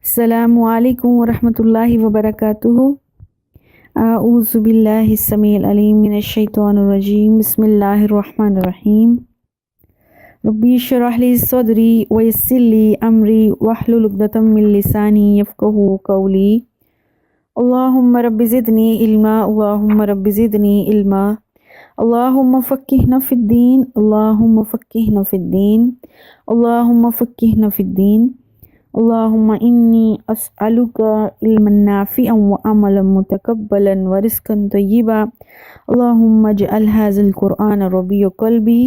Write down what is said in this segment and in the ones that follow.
السلام علیکم ورحمۃ اللہ وبرکاتہ۔ اعوذ باللہ السمیع العلیم من الشیطان الرجیم، بسم اللہ الرحمن الرحیم۔ ربی اشرح لی صدری ویسر لی امری واحلل عقدۃ من لسانی یفقہوا قولی۔ اللہم رب زدنی علما، اللہم رب زدنی علما، اللہم فقہنا فی الدین، اللہم فقہنا فی الدین، اللہم فقہنا فی الدین۔ اللہم انی اسألک علما نافعا وعملا متقبلا ورزقا طیبا۔ اللہم اجعل ھذا القرآن ربیع قلبی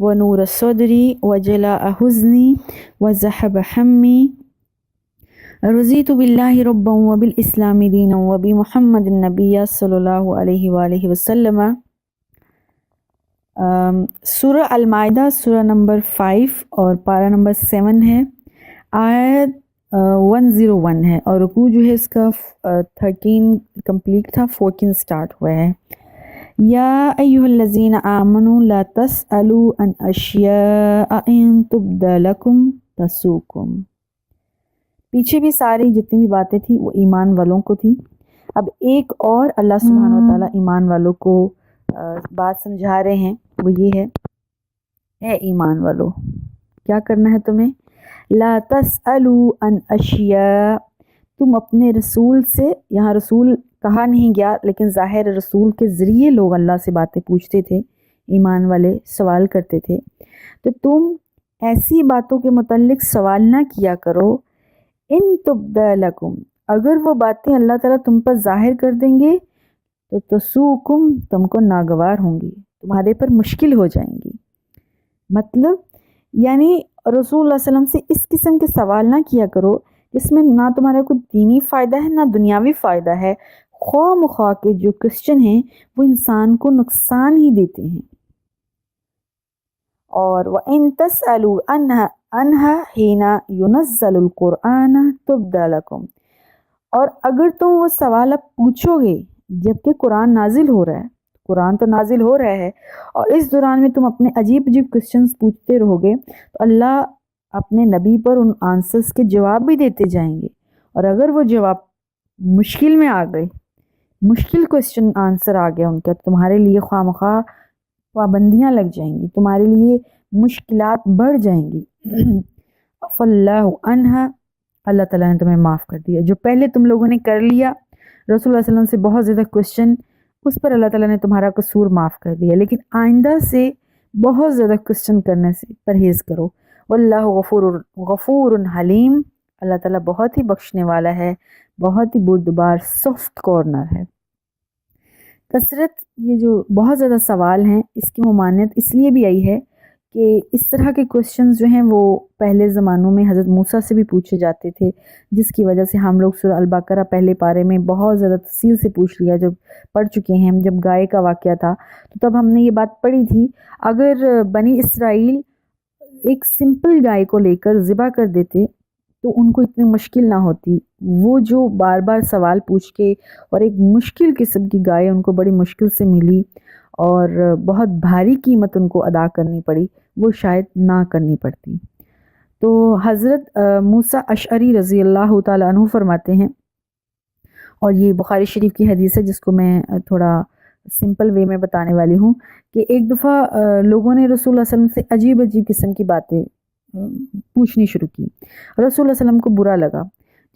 ونور صدری وجلاء حزنی وذھب ہمی۔ رضیت باللہ ربا وبالاسلام دینا وبمحمد النبی صلی اللہ علیہ وآلہ وسلم۔ سورہ المائدہ سورہ نمبر 5 اور پارہ نمبر 7 ہے، آیت 101 ہے، اور رکوع جو ہے اس کا 13 کمپلیٹ تھا، 14 سٹارٹ ہوا ہے۔ یا ایھا الذین آمنوا لا تسألوا عن اشیاء ان تبد لکم تسؤکم۔ پیچھے بھی ساری جتنی بھی باتیں تھیں وہ ایمان والوں کو تھی، اب ایک اور اللہ سبحانہ وتعالیٰ ایمان والوں کو بات سمجھا رہے ہیں، وہ یہ ہے، اے ایمان والو کیا کرنا ہے تمہیں؟ لا تسألوا عن اشیاء، تم اپنے رسول سے، یہاں رسول کہا نہیں گیا لیکن ظاہر رسول کے ذریعے لوگ اللہ سے باتیں پوچھتے تھے، ایمان والے سوال کرتے تھے، تو تم ایسی باتوں کے متعلق سوال نہ کیا کرو۔ ان تبد لکم، اگر وہ باتیں اللہ تعالیٰ تم پر ظاہر کر دیں گے تو تسؤکم، تم کو ناگوار ہوں گی، تمہارے پر مشکل ہو جائیں گی۔ مطلب یعنی رسول اللہ علیہ وسلم سے اس قسم کے سوال نہ کیا کرو جس میں نہ تمہارا کوئی دینی فائدہ ہے نہ دنیاوی فائدہ ہے۔ خواہ مخواہ کے جو کوسچن ہیں وہ انسان کو نقصان ہی دیتے ہیں۔ اور وَإِن تَسْأَلُوا عَنْهَا حِينَ يُنَزَّلُ الْقُرْآنَ تُبْدَ لَكُمْ، اور اگر تم وہ سوال اب پوچھو گے جبکہ قرآن نازل ہو رہا ہے، قرآن تو نازل ہو رہا ہے، اور اس دوران میں تم اپنے عجیب عجیب کوسچنز پوچھتے رہو گے تو اللہ اپنے نبی پر ان آنسرز کے جواب بھی دیتے جائیں گے، اور اگر وہ جواب مشکل میں آ گئے، مشکل کوسچن آنسر آ گیا ان کا، تو تمہارے لیے خواہ مخواہ پابندیاں لگ جائیں گی، تمہارے لیے مشکلات بڑھ جائیں گی۔ فاللہ عنہا، اللہ تعالیٰ نے تمہیں معاف کر دیا، جو پہلے تم لوگوں نے کر لیا رسول اللہ صلی اللہ علیہ وسلم سے بہت زیادہ کوسچن، اس پر اللہ تعالیٰ نے تمہارا قصور معاف کر دیا، لیکن آئندہ سے بہت زیادہ کوسچن کرنے سے پرہیز کرو۔ واللہ غفور حلیم، اللہ تعالیٰ بہت ہی بخشنے والا ہے، بہت ہی بردبار، سافٹ کارنر ہے۔ کثرت یہ جو بہت زیادہ سوال ہیں، اس کی ممانعت اس لیے بھی آئی ہے کہ اس طرح کے کوسچنز جو ہیں وہ پہلے زمانوں میں حضرت موسیٰ سے بھی پوچھے جاتے تھے، جس کی وجہ سے ہم لوگ سورہ البقرہ پہلے پارے میں بہت زیادہ تفصیل سے پوچھ لیا، جب پڑھ چکے ہیں، جب گائے کا واقعہ تھا تو تب ہم نے یہ بات پڑھی تھی، اگر بنی اسرائیل ایک سمپل گائے کو لے کر ذبح کر دیتے تو ان کو اتنی مشکل نہ ہوتی، وہ جو بار بار سوال پوچھ کے، اور ایک مشکل قسم کی گائے ان کو بڑی مشکل سے ملی اور بہت بھاری قیمت ان کو ادا کرنی پڑی، وہ شاید نہ کرنی پڑتی۔ تو حضرت موسیٰ اشعری رضی اللہ تعالیٰ عنہ فرماتے ہیں، اور یہ بخاری شریف کی حدیث ہے جس کو میں تھوڑا سمپل وے میں بتانے والی ہوں، کہ ایک دفعہ لوگوں نے رسول اللہ علیہ وسلم سے عجیب عجیب قسم کی باتیں پوچھنی شروع کی، رسول اللہ علیہ وسلم کو برا لگا،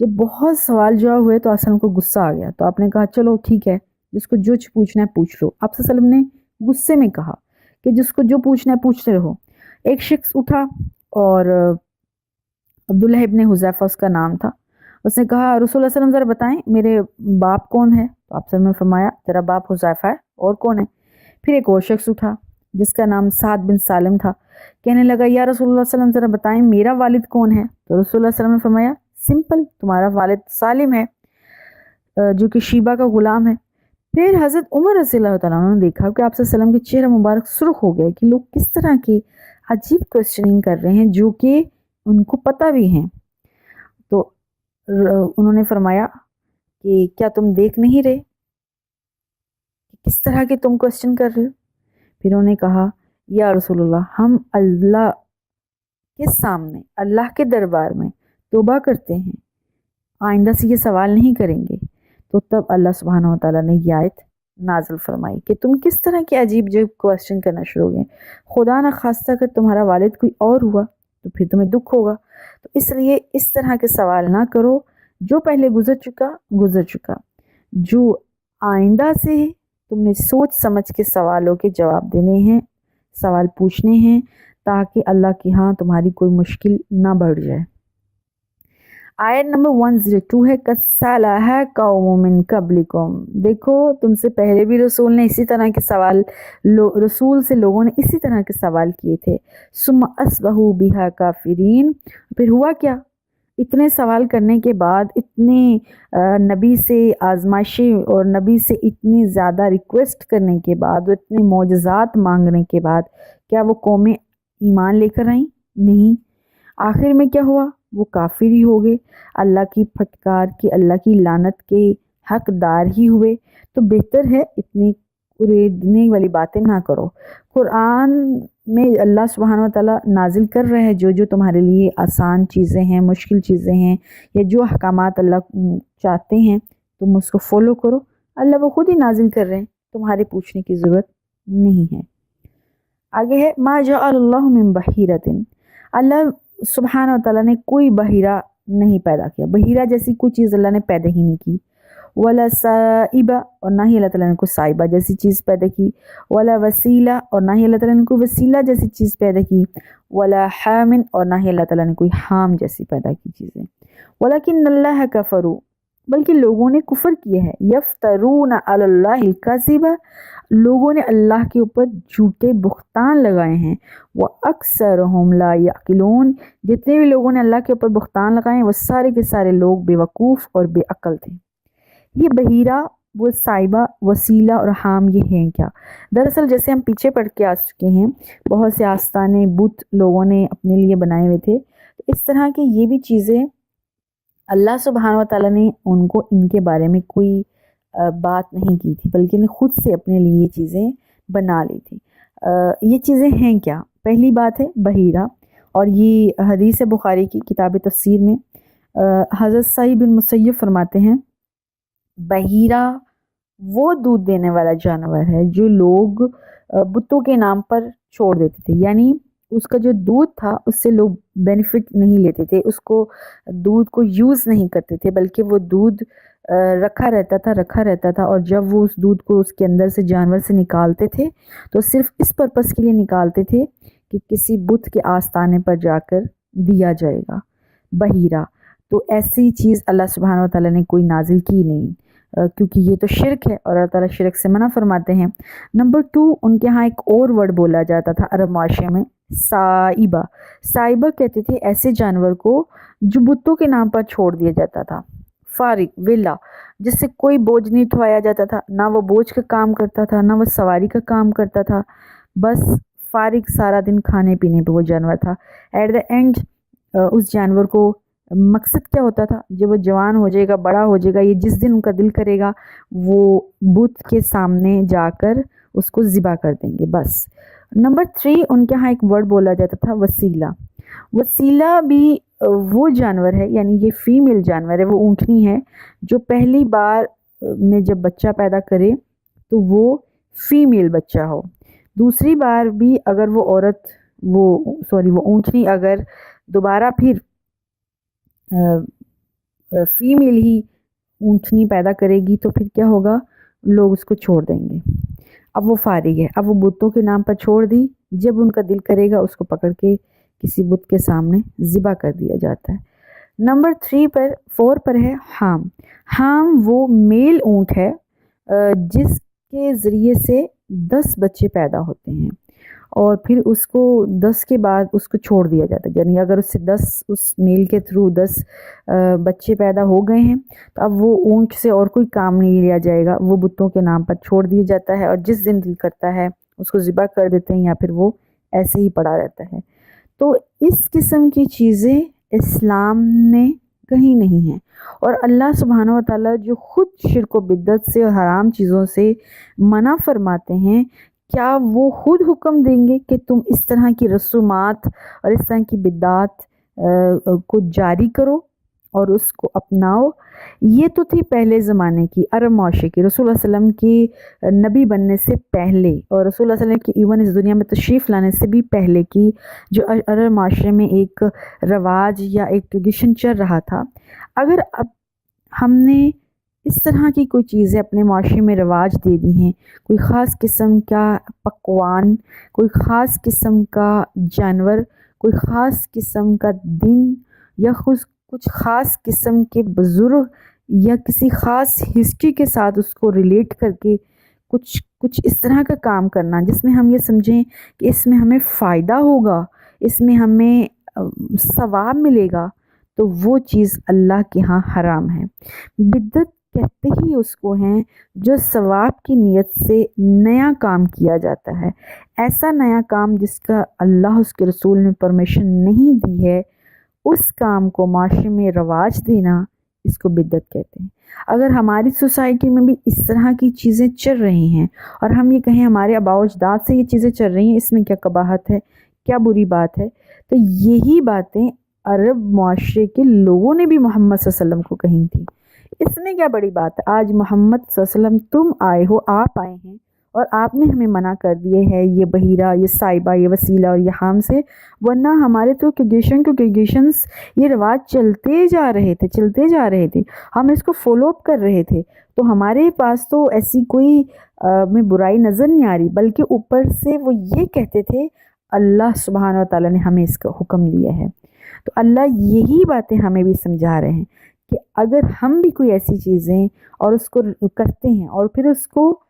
جب بہت سوال جواب ہوئے تو اصل کو غصہ آ گیا، تو آپ نے کہا چلو ٹھیک ہے، جس کو جو پوچھنا ہے پوچھ لو۔ آپ صلی اللہ علیہ وسلم نے غصے میں کہا کہ جس کو جو پوچھنا ہے پوچھتے رہو۔ ایک شخص اٹھا اور عبداللہ ابن حذیفہ اس کا نام تھا، اس نے کہا رسول اللہ علیہ وسلم ذرا بتائیں میرے باپ کون ہے؟ تو آپ صلی اللہ علیہ وسلم نے فرمایا تیرا باپ حذیفہ ہے، اور کون ہے؟ پھر ایک اور شخص اٹھا جس کا نام سعد بن سالم تھا، کہنے لگا یا رسول اللہ صلی اللہ علیہ وسلم ذرا بتائیں میرا والد کون ہے؟ تو رسول اللہ صلی اللہ علیہ وسلم نے فرمایا سمپل، تمہارا والد سالم ہے جو کہ شیبہ کا غلام ہے۔ پھر حضرت عمر رضی اللہ تعالیٰ عنہ نے دیکھا کہ آپ صلی اللہ علیہ وسلم کے چہرہ مبارک سرخ ہو گئے کہ لوگ کس طرح کی عجیب کوسچننگ کر رہے ہیں جو کہ ان کو پتہ بھی ہیں، تو انہوں نے فرمایا کہ کیا تم دیکھ نہیں رہے کہ کس طرح کے تم کوسچن کر رہے ہو؟ پھر انہوں نے کہا یا رسول اللہ ہم اللہ کے سامنے، اللہ کے دربار میں توبہ کرتے ہیں آئندہ سے یہ سوال نہیں کریں گے، تو تب اللہ سبحانہ و تعالیٰ نے یہ آیت نازل فرمائی کہ تم کس طرح کے عجیب جو کویسچن کرنا شروع ہو گئے۔ خدا نہ خواستہ اگر تمہارا والد کوئی اور ہوا تو پھر تمہیں دکھ ہوگا، تو اس لیے اس طرح کے سوال نہ کرو، جو پہلے گزر چکا، جو آئندہ سے تم نے سوچ سمجھ کے سوالوں کے جواب دینے ہیں، سوال پوچھنے ہیں، تاکہ اللہ کے ہاں تمہاری کوئی مشکل نہ بڑھ جائے۔ آیت نمبر 102 ہے قَدْ سَأَلَهَا قَوْمٌ مِّن قَبْلِكُمْ۔ دیکھو تم سے پہلے بھی رسول نے اسی طرح کے سوال، رسول سے لوگوں نے اسی طرح کے سوال کیے تھے۔ ثُمَّ أَصْبَحُوا بِهَا كَافِرِينَ۔ پھر ہوا کیا؟ اتنے سوال کرنے کے بعد، اتنے نبی سے آزمائشیں اور نبی سے اتنی زیادہ ریکویسٹ کرنے کے بعد، اتنے معجزات مانگنے کے بعد، کیا وہ قومیں ایمان لے کر آئیں؟ نہیں۔ آخر میں کیا ہوا؟ وہ کافر ہی ہو گئے، اللہ کی پھٹکار کی، اللہ کی لعنت کے حقدار ہی ہوئے۔ تو بہتر ہے اتنی اڑنے والی باتیں نہ کرو۔ قرآن میں اللہ سبحانہ و تعالیٰ نازل کر رہے ہیں جو تمہارے لیے آسان چیزیں ہیں، مشکل چیزیں ہیں، یا جو احکامات اللہ چاہتے ہیں تم اس کو فالو کرو۔ اللہ وہ خود ہی نازل کر رہے ہیں، تمہارے پوچھنے کی ضرورت نہیں ہے۔ آگے ہے ما جعل اللہ من بحیرۃ۔ اللہ سبحانہ و تعالیٰ نے کوئی بحیرہ نہیں پیدا کیا، بحیرہ جیسی کوئی چیز اللہ نے پیدا ہی نہیں کی۔ ولا سائبہ، اور نہ ہی اللہ تعالیٰ نے کوئی سائبہ جیسی چیز پیدا کی۔ ولا وسیلہ، اور نہ ہی اللہ تعالیٰ نے کوئی وسیلہ جیسی چیز پیدا کی۔ ولا حامن، اور نہ ہی اللہ تعالیٰ نے کوئی حام جیسی پیدا کی چیزیں۔ ولیکن اللہ کفروا، بلکہ لوگوں نے کفر کیا ہے۔ یفترون علی اللہ الکذب، لوگوں نے اللہ کے اوپر جھوٹے بہتان لگائے ہیں۔ وَأَكْثَرُهُمْ لَا يَعْقِلُونَ، جتنے بھی لوگوں نے اللہ کے اوپر بہتان لگائے ہیں وہ سارے کے سارے لوگ بے وقوف اور بے عقل تھے۔ یہ بحیرہ، وہ سائبہ، وسیلہ اور حام یہ ہیں کیا؟ دراصل جیسے ہم پیچھے پڑھ کے آ چکے ہیں، بہت سے آستانے بت لوگوں نے اپنے لیے بنائے ہوئے تھے، تو اس طرح کی یہ بھی چیزیں اللہ سبحانہ و تعالیٰ نے ان کو ان کے بارے میں کوئی بات نہیں کی تھی، بلکہ نے خود سے اپنے لیے یہ چیزیں بنا لی تھی۔ یہ چیزیں ہیں کیا؟ پہلی بات ہے بحیرہ، اور یہ حدیث بخاری کی کتاب تفسیر میں حضرت سعید بن مسیب فرماتے ہیں بحیرہ وہ دودھ دینے والا جانور ہے جو لوگ بتوں کے نام پر چھوڑ دیتے تھے، یعنی اس کا جو دودھ تھا اس سے لوگ بینیفٹ نہیں لیتے تھے، اس کو دودھ کو یوز نہیں کرتے تھے، بلکہ وہ دودھ رکھا رہتا تھا، اور جب وہ اس دودھ کو اس کے اندر سے جانور سے نکالتے تھے تو صرف اس پرپس کے لیے نکالتے تھے کہ کسی بت کے آستانے پر جا کر دیا جائے گا بحیرہ۔ تو ایسی چیز اللہ سبحانہ و تعالیٰ نے کوئی نازل کی نہیں، کیونکہ یہ تو شرک ہے اور اللہ تعالیٰ شرک سے منع فرماتے ہیں۔ نمبر 2، ان کے ہاں ایک اور ورڈ بولا جاتا تھا عرب معاشرے میں، سائبہ۔ سائبہ کہتے تھے ایسے جانور کو جو بتوں کے نام پر چھوڑ دیا جاتا تھا، فارغ ویلا، جس سے کوئی بوجھ نہیں اٹھوایا جاتا تھا، نہ وہ بوجھ کا کام کرتا تھا نہ وہ سواری کا کام کرتا تھا، بس فارغ سارا دن کھانے پینے پہ وہ جانور تھا۔ ایٹ دا اینڈ اس جانور کو مقصد کیا ہوتا تھا؟ جب وہ جوان ہو جائے گا، بڑا ہو جائے گا، یہ جس دن ان کا دل کرے گا وہ بت کے سامنے جا کر اس کو ذبح کر دیں گے، بس۔ نمبر 3، ان کے ہاں ایک ورڈ بولا جاتا تھا وسیلہ۔ وسیلہ بھی وہ جانور ہے، یعنی یہ فیمیل جانور ہے، وہ اونٹنی ہے جو پہلی بار میں جب بچہ پیدا کرے تو وہ فیمیل بچہ ہو، دوسری بار بھی اگر وہ وہ اونٹنی اگر دوبارہ پھر فیمیل ہی اونٹنی پیدا کرے گی تو پھر کیا ہوگا؟ لوگ اس کو چھوڑ دیں گے۔ اب وہ فارغ ہے، اب وہ بتوں کے نام پر چھوڑ دی، جب ان کا دل کرے گا اس کو پکڑ کے کسی بت کے سامنے ذبح کر دیا جاتا ہے۔ نمبر 4 پر ہے حام۔ حام وہ میل اونٹ ہے جس کے ذریعے سے 10 بچے پیدا ہوتے ہیں، اور پھر اس کو 10 کے بعد اس کو چھوڑ دیا جاتا ہے، یعنی اگر اس میل کے تھرو 10 بچے پیدا ہو گئے ہیں تو اب وہ اونٹ سے اور کوئی کام نہیں لیا جائے گا، وہ بتوں کے نام پر چھوڑ دیا جاتا ہے، اور جس دن دل کرتا ہے اس کو ذبح کر دیتے ہیں، یا پھر وہ ایسے ہی پڑا رہتا ہے۔ تو اس قسم کی چیزیں اسلام نے کہیں نہیں ہیں، اور اللہ سبحانہ و تعالیٰ جو خود شرک و بدعت سے اور حرام چیزوں سے منع فرماتے ہیں، کیا وہ خود حکم دیں گے کہ تم اس طرح کی رسومات اور اس طرح کی بدعات کو جاری کرو اور اس کو اپناؤ۔ یہ تو تھی پہلے زمانے کی عرب معاشرے کی، رسول اللہ علیہ وسلم کی نبی بننے سے پہلے اور رسول اللہ علیہ وسلم کی ایون اس دنیا میں تشریف لانے سے بھی پہلے کی جو عرب معاشرے میں ایک رواج یا ایک ٹریڈیشن چل رہا تھا۔ اگر اب ہم نے اس طرح کی کوئی چیزیں اپنے معاشرے میں رواج دے دی ہیں، کوئی خاص قسم کا پکوان، کوئی خاص قسم کا جانور، کوئی خاص قسم کا دن، یا کچھ خاص قسم کے بزرگ یا کسی خاص ہسٹری کے ساتھ اس کو ریلیٹ کر کے کچھ اس طرح کا کام کرنا جس میں ہم یہ سمجھیں کہ اس میں ہمیں فائدہ ہوگا، اس میں ہمیں ثواب ملے گا، تو وہ چیز اللہ کے ہاں حرام ہے۔ بدعت کہتے ہی اس کو ہیں جو ثواب کی نیت سے نیا کام کیا جاتا ہے، ایسا نیا کام جس کا اللہ اس کے رسول نے پرمیشن نہیں دی ہے، اس کام کو معاشرے میں رواج دینا، اس کو بدعت کہتے ہیں۔ اگر ہماری سوسائٹی میں بھی اس طرح کی چیزیں چل رہی ہیں اور ہم یہ کہیں ہمارے آباء و اجداد سے یہ چیزیں چل رہی ہیں، اس میں کیا قباحت ہے، کیا بری بات ہے؟ تو یہی باتیں عرب معاشرے کے لوگوں نے بھی محمد صلی اللہ علیہ وسلم کو کہی تھی۔ اس میں کیا بڑی بات ہے؟ آج محمد صلی اللہ علیہ وسلم تم آئے ہو، آپ آئے ہیں اور آپ نے ہمیں منع کر دیے ہے یہ بحیرہ، یہ صاحبہ، یہ وسیلہ اور یہ حام سے، ورنہ ہمارے تو ٹریڈیشنز یہ رواج چلتے جا رہے تھے، ہم اس کو فالو اپ کر رہے تھے، تو ہمارے پاس تو ایسی کوئی میں برائی نظر نہیں آ رہی، بلکہ اوپر سے وہ یہ کہتے تھے اللہ سبحانہ وتعالی نے ہمیں اس کا حکم دیا ہے۔ تو اللہ یہی باتیں ہمیں بھی سمجھا رہے ہیں کہ اگر ہم بھی کوئی ایسی چیزیں اور اس کو کرتے ہیں اور پھر اس کو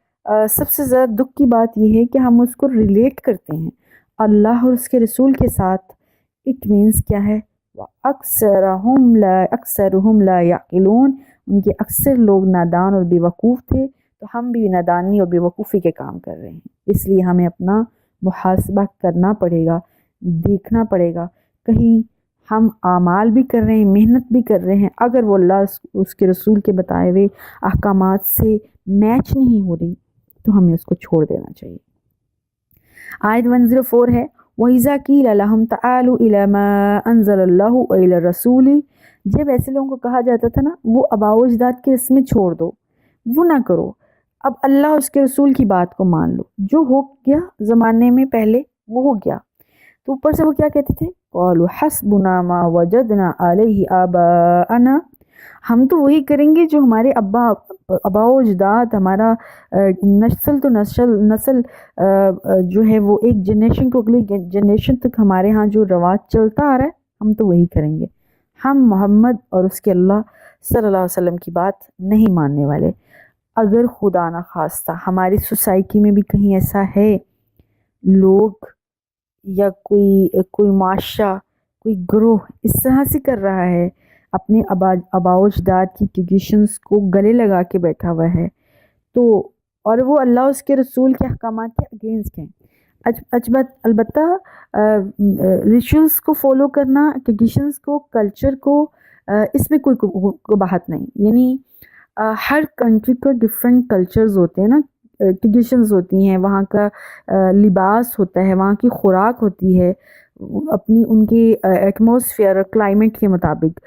سب سے زیادہ دکھ کی بات یہ ہے کہ ہم اس کو ریلیٹ کرتے ہیں اللہ اور اس کے رسول کے ساتھ، اٹ مینس کیا ہے؟ اکثرہم لا یعقلون، ان کے اکثر لوگ نادان اور بے وقوف تھے، تو ہم بھی نادانی اور بے وقوفی کے کام کر رہے ہیں۔ اس لیے ہمیں اپنا محاسبہ کرنا پڑے گا، دیکھنا پڑے گا، کہیں ہم اعمال بھی کر رہے ہیں، محنت بھی کر رہے ہیں، اگر وہ اللہ اس کے رسول کے بتائے ہوئے احکامات سے میچ نہیں ہو رہی تو ہمیں اس کو چھوڑ دینا چاہیے۔ آیت 104 ہے، وَإِذَا قِيلَ لَهُمْ تَعَالُوا إِلَى مَا أَنزَلَ اللَّهُ وَإِلَى الرَّسُولِ، جب ایسے لوگوں کو کہا جاتا تھا نا وہ آباء و اجداد کی رسمیں چھوڑ دو، وہ نہ کرو، اب اللہ اس کے رسول کی بات کو مان لو، جو ہو گیا زمانے میں پہلے وہ ہو گیا۔ تو اوپر سے وہ کیا کہتے تھے؟ قَالُوا حَسْبُنَا مَا وَجَدْنَا عَلَيْهِ آبَاءَنَا، ہم تو وہی کریں گے جو ہمارے آباء و اجداد، ہمارا نسل تو نسل جو ہے وہ ایک جنریشن کو اگلی جنریشن تک ہمارے ہاں جو رواج چلتا آ رہا ہے ہم تو وہی کریں گے، ہم محمد اور اس کے اللہ صلی اللہ علیہ وسلم کی بات نہیں ماننے والے۔ اگر خدا نہ خواستہ ہماری سوسائٹی میں بھی کہیں ایسا ہے، لوگ یا کوئی معاشرہ، کوئی گروہ اس طرح سے کر رہا ہے، اپنے آباء و اجداد کی ٹریڈیشنز کو گلے لگا کے بیٹھا ہوا ہے، تو اور وہ اللہ اس کے رسول کے احکامات کے اگینسٹ ہیں۔ البتہ ریچولز کو فالو کرنا، ٹریڈیشنز کو، کلچر کو، اس میں کوئی بات نہیں، یعنی ہر کنٹری کو ڈیفرنٹ کلچرز ہوتے ہیں نا، ٹریڈیشنز ہوتی ہیں، وہاں کا لباس ہوتا ہے، وہاں کی خوراک ہوتی ہے، اپنی ان کی ایٹماسفیئر اور کلائمیٹ کے مطابق،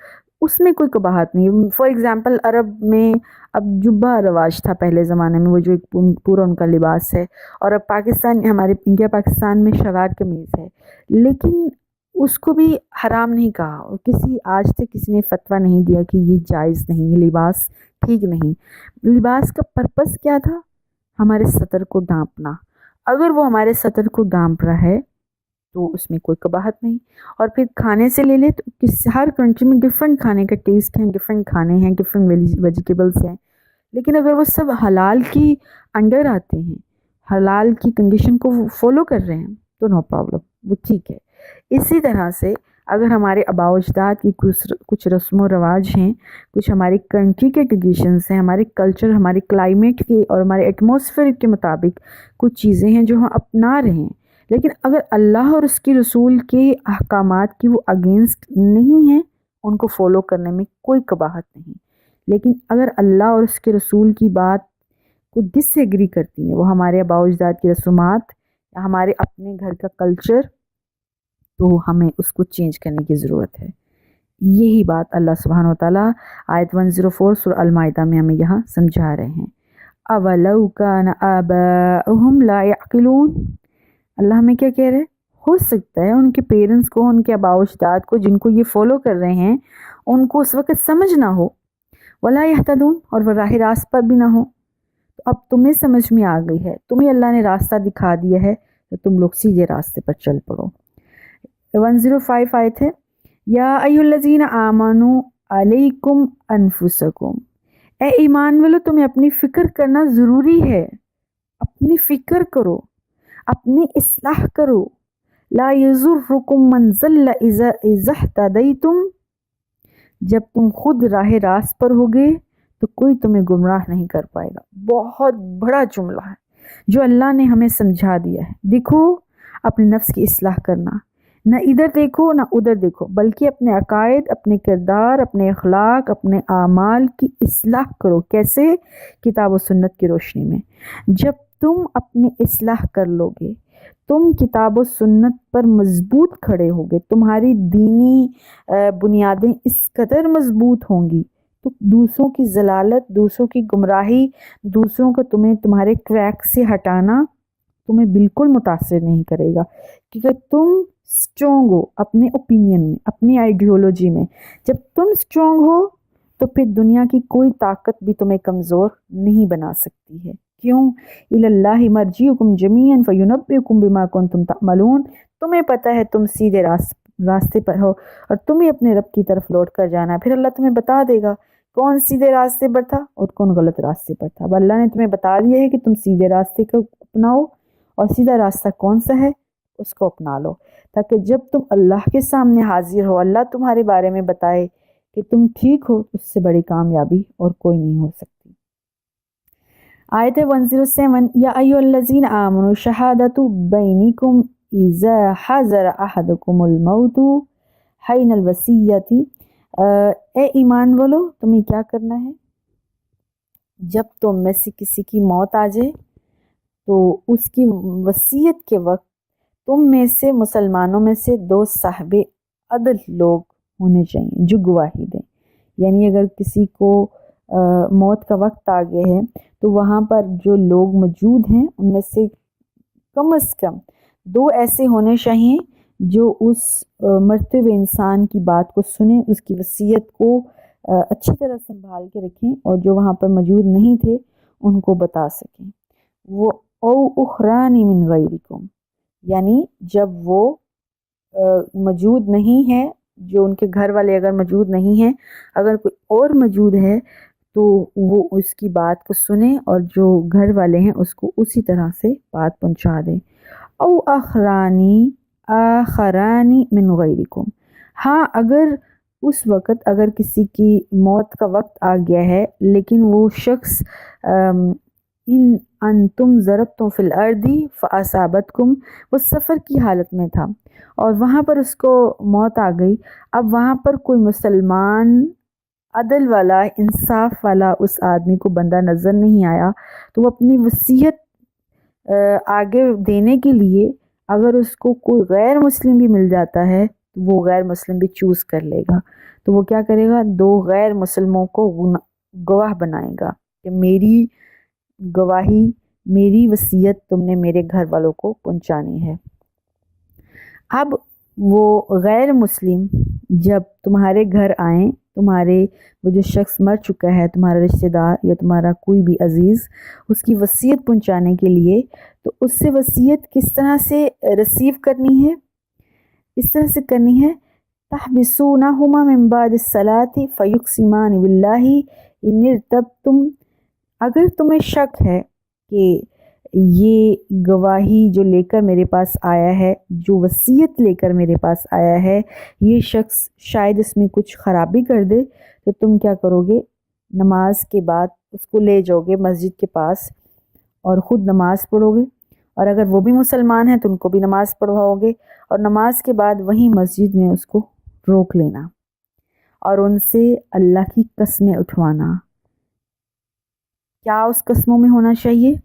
اس میں کوئی قباحت نہیں۔ فار ایگزامپل عرب میں اب جبہ رواج تھا پہلے زمانے میں، وہ جو ایک پورا ان کا لباس ہے، اور اب پاکستان، ہمارے انڈیا پاکستان میں شلوار قمیض ہے، لیکن اس کو بھی حرام نہیں کہا، اور آج تک کسی نے فتویٰ نہیں دیا کہ یہ جائز نہیں، یہ لباس ٹھیک نہیں۔ لباس کا پرپس کیا تھا؟ ہمارے سطر کو ڈھانپنا، اگر وہ ہمارے سطر کو ڈھانپ رہا ہے تو اس میں کوئی قباحت نہیں۔ اور پھر کھانے سے لے لے تو ہر کنٹری میں ڈیفرنٹ کھانے کا ٹیسٹ ہیں، ڈیفرنٹ کھانے ہیں، ڈیفرنٹ ویجیٹیبلس ہیں، لیکن اگر وہ سب حلال کی انڈر آتے ہیں، حلال کی کنڈیشن کو فالو کر رہے ہیں تو نو پرابلم، وہ ٹھیک ہے۔ اسی طرح سے اگر ہمارے آباء و اجداد کی کچھ رسم و رواج ہیں، کچھ ہماری کنٹری کے ٹریڈیشنز ہیں، ہمارے کلچر، ہمارے کلائمیٹ کے اور ہمارے ایٹماسفیئر کے مطابق کچھ چیزیں ہیں جو ہم اپنا رہے ہیں، لیکن اگر اللہ اور اس کی رسول کے احکامات کی وہ اگینسٹ نہیں ہیں، ان کو فالو کرنے میں کوئی قباحت نہیں۔ لیکن اگر اللہ اور اس کے رسول کی بات کو ڈس ایگری کرتی ہیں، وہ ہمارے آباء و اجداد کی رسومات یا ہمارے اپنے گھر کا کلچر، تو ہمیں اس کو چینج کرنے کی ضرورت ہے۔ یہی بات اللہ سبحانہ وتعالیٰ آیت 104 سورہ المائدہ میں ہمیں یہاں سمجھا رہے ہیں۔ اولو کان آباؤہم لا یعقلون، اللہ ہمیں کیا کہہ رہے؟ ہو سکتا ہے ان کے پیرنٹس کو، ان کے آباء و اجداد کو جن کو یہ فالو کر رہے ہیں، ان کو اس وقت سمجھ نہ ہو، ولا یہتدون، اور وہ راہ راست پر بھی نہ ہو۔ تو اب تمہیں سمجھ میں آ گئی ہے، تمہیں اللہ نے راستہ دکھا دیا ہے، تو تم لوگ سیدھے راستے پر چل پڑو۔ 105 آیت ہے، یا ایھا الذین آمنوا علیکم انفسکم، اے ایمان والو تمہیں اپنی فکر کرنا ضروری ہے، اپنی فکر کرو، اپنی اصلاح کرو۔ لا یضرکم من ضل اذا اہتدیتم، جب تم خود راہ راست پر ہوگے تو کوئی تمہیں گمراہ نہیں کر پائے گا۔ بہت بڑا جملہ ہے جو اللہ نے ہمیں سمجھا دیا ہے۔ دیکھو اپنے نفس کی اصلاح کرنا، نہ ادھر دیکھو نہ ادھر دیکھو، بلکہ اپنے عقائد، اپنے کردار، اپنے اخلاق، اپنے اعمال کی اصلاح کرو۔ کیسے؟ کتاب و سنت کی روشنی میں۔ جب تم اپنی اصلاح کر لو گے، تم کتاب و سنت پر مضبوط کھڑے ہوگے، تمہاری دینی بنیادیں اس قدر مضبوط ہوں گی تو دوسروں کی ضلالت، دوسروں کی گمراہی، دوسروں کو تمہارے ٹریک سے ہٹانا تمہیں بالکل متاثر نہیں کرے گا، کیونکہ تم اسٹرانگ ہو اپنے اوپینین میں، اپنی آئیڈیولوجی میں۔ جب تم اسٹرانگ ہو تو پھر دنیا کی کوئی طاقت بھی تمہیں کمزور نہیں بنا سکتی ہے۔ کیوں؟ الی اللہ مرجعکم جمیعا فینبئکم بما کنتم تعملون، تمہیں پتہ ہے تم سیدھے راستے پر ہو اور تمہیں اپنے رب کی طرف لوٹ کر جانا ہے، پھر اللہ تمہیں بتا دے گا کون سیدھے راستے پر تھا اور کون غلط راستے پر تھا۔ اب اللہ نے تمہیں بتا دیا ہے کہ تم سیدھے راستے کو اپناؤ، اور سیدھا راستہ کون سا ہے اس کو اپنا لو، تاکہ جب تم اللہ کے سامنے حاضر ہو، اللہ تمہارے بارے میں بتائے کہ تم ٹھیک ہو، اس سے بڑی کامیابی اور کوئی نہیں ہو سکتی۔ آیت 107، یا ایھا الذین آمنوا شہادۃ بینکم اذا حضر احدکم الموت حین الوصیۃ، اے ایمان والو تمہیں کیا کرنا ہے؟ جب تم میں سے کسی کی موت آ جائے تو اس کی وصیت کے وقت تم میں سے مسلمانوں میں سے 2 صاحب عدل لوگ ہونے چاہیے جو گواہی دیں۔ یعنی اگر کسی کو موت کا وقت آ گیا ہے تو وہاں پر جو لوگ موجود ہیں ان میں سے کم از کم 2 ایسے ہونے چاہیے جو اس مرتے ہوئے انسان کی بات کو سنیں، اس کی وصیت کو اچھی طرح سنبھال کے رکھیں، اور جو وہاں پر موجود نہیں تھے ان کو بتا سکیں۔ وہ او اخران من غیرکم، یعنی جب وہ موجود نہیں ہے، جو ان کے گھر والے اگر موجود نہیں ہیں، اگر کوئی اور موجود ہے تو وہ اس کی بات کو سنیں اور جو گھر والے ہیں اس کو اسی طرح سے بات پہنچا دیں۔ او آخرانی من غیرکم، ہاں اگر اس وقت اگر کسی کی موت کا وقت آ گیا ہے لیکن وہ شخص ان انتم ضربتم فی الارض فاصابتکم، وہ سفر کی حالت میں تھا اور وہاں پر اس کو موت آ گئی، اب وہاں پر کوئی مسلمان عدل والا، انصاف والا اس آدمی کو بندہ نظر نہیں آیا، تو وہ اپنی وصیت آگے دینے کے لیے اگر اس کو کوئی غیر مسلم بھی مل جاتا ہے تو وہ غیر مسلم بھی چوز کر لے گا، تو وہ کیا کرے گا؟ 2 غیر مسلموں کو گواہ بنائے گا کہ میری گواہی، میری وصیت تم نے میرے گھر والوں کو پہنچانی ہے۔ اب وہ غیر مسلم جب تمہارے گھر آئیں، تمہارے وہ جو شخص مر چکا ہے، تمہارا رشتہ دار یا تمہارا کوئی بھی عزیز، اس کی وصیت پہنچانے کے لیے، تو اس سے وصیت کس طرح سے ریسیو کرنی ہے؟ اس طرح سے کرنی ہے، تحبسونہما من بعد الصلاۃ فیقسمان باللہ ان ارتبتم، اگر تمہیں شک ہے کہ یہ گواہی جو لے کر میرے پاس آیا ہے، جو وصیت لے کر میرے پاس آیا ہے، یہ شخص شاید اس میں کچھ خرابی کر دے، تو تم کیا کرو گے؟ نماز کے بعد اس کو لے جاؤ گے مسجد کے پاس اور خود نماز پڑھو گے، اور اگر وہ بھی مسلمان ہیں تو ان کو بھی نماز پڑھواؤ گے، اور نماز کے بعد وہیں مسجد میں اس کو روک لینا اور ان سے اللہ کی قسمیں اٹھوانا۔ کیا اس قسموں میں ہونا چاہیے؟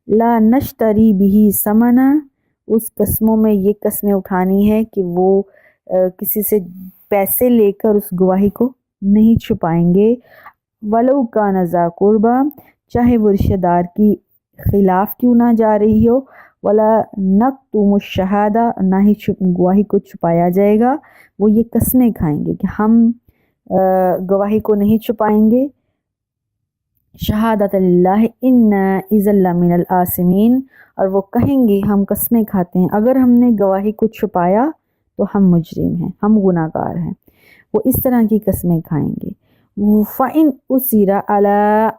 لا نشتری بھی ثمنا، اس قسموں میں یہ قسمیں اٹھانی ہے کہ وہ کسی سے پیسے لے کر اس گواہی کو نہیں چھپائیں گے. ولو کان ذا قربا، چاہے وہ رشتہ دار کی خلاف کیوں نہ جا رہی ہو. ولا نکتم الشہادہ، نہ ہی گواہی کو چھپایا جائے گا. وہ یہ قسمیں کھائیں گے کہ ہم گواہی کو نہیں چھپائیں گے. شہادت اللہ ان اذا لمن الآثمین، اور وہ کہیں گے ہم قسمیں کھاتے ہیں اگر ہم نے گواہی کو چھپایا تو ہم مجرم ہیں، ہم گناہ گار ہیں. وہ اس طرح کی قسمیں کھائیں گے. فَإِنْ أُثِرَ عَلَىٰ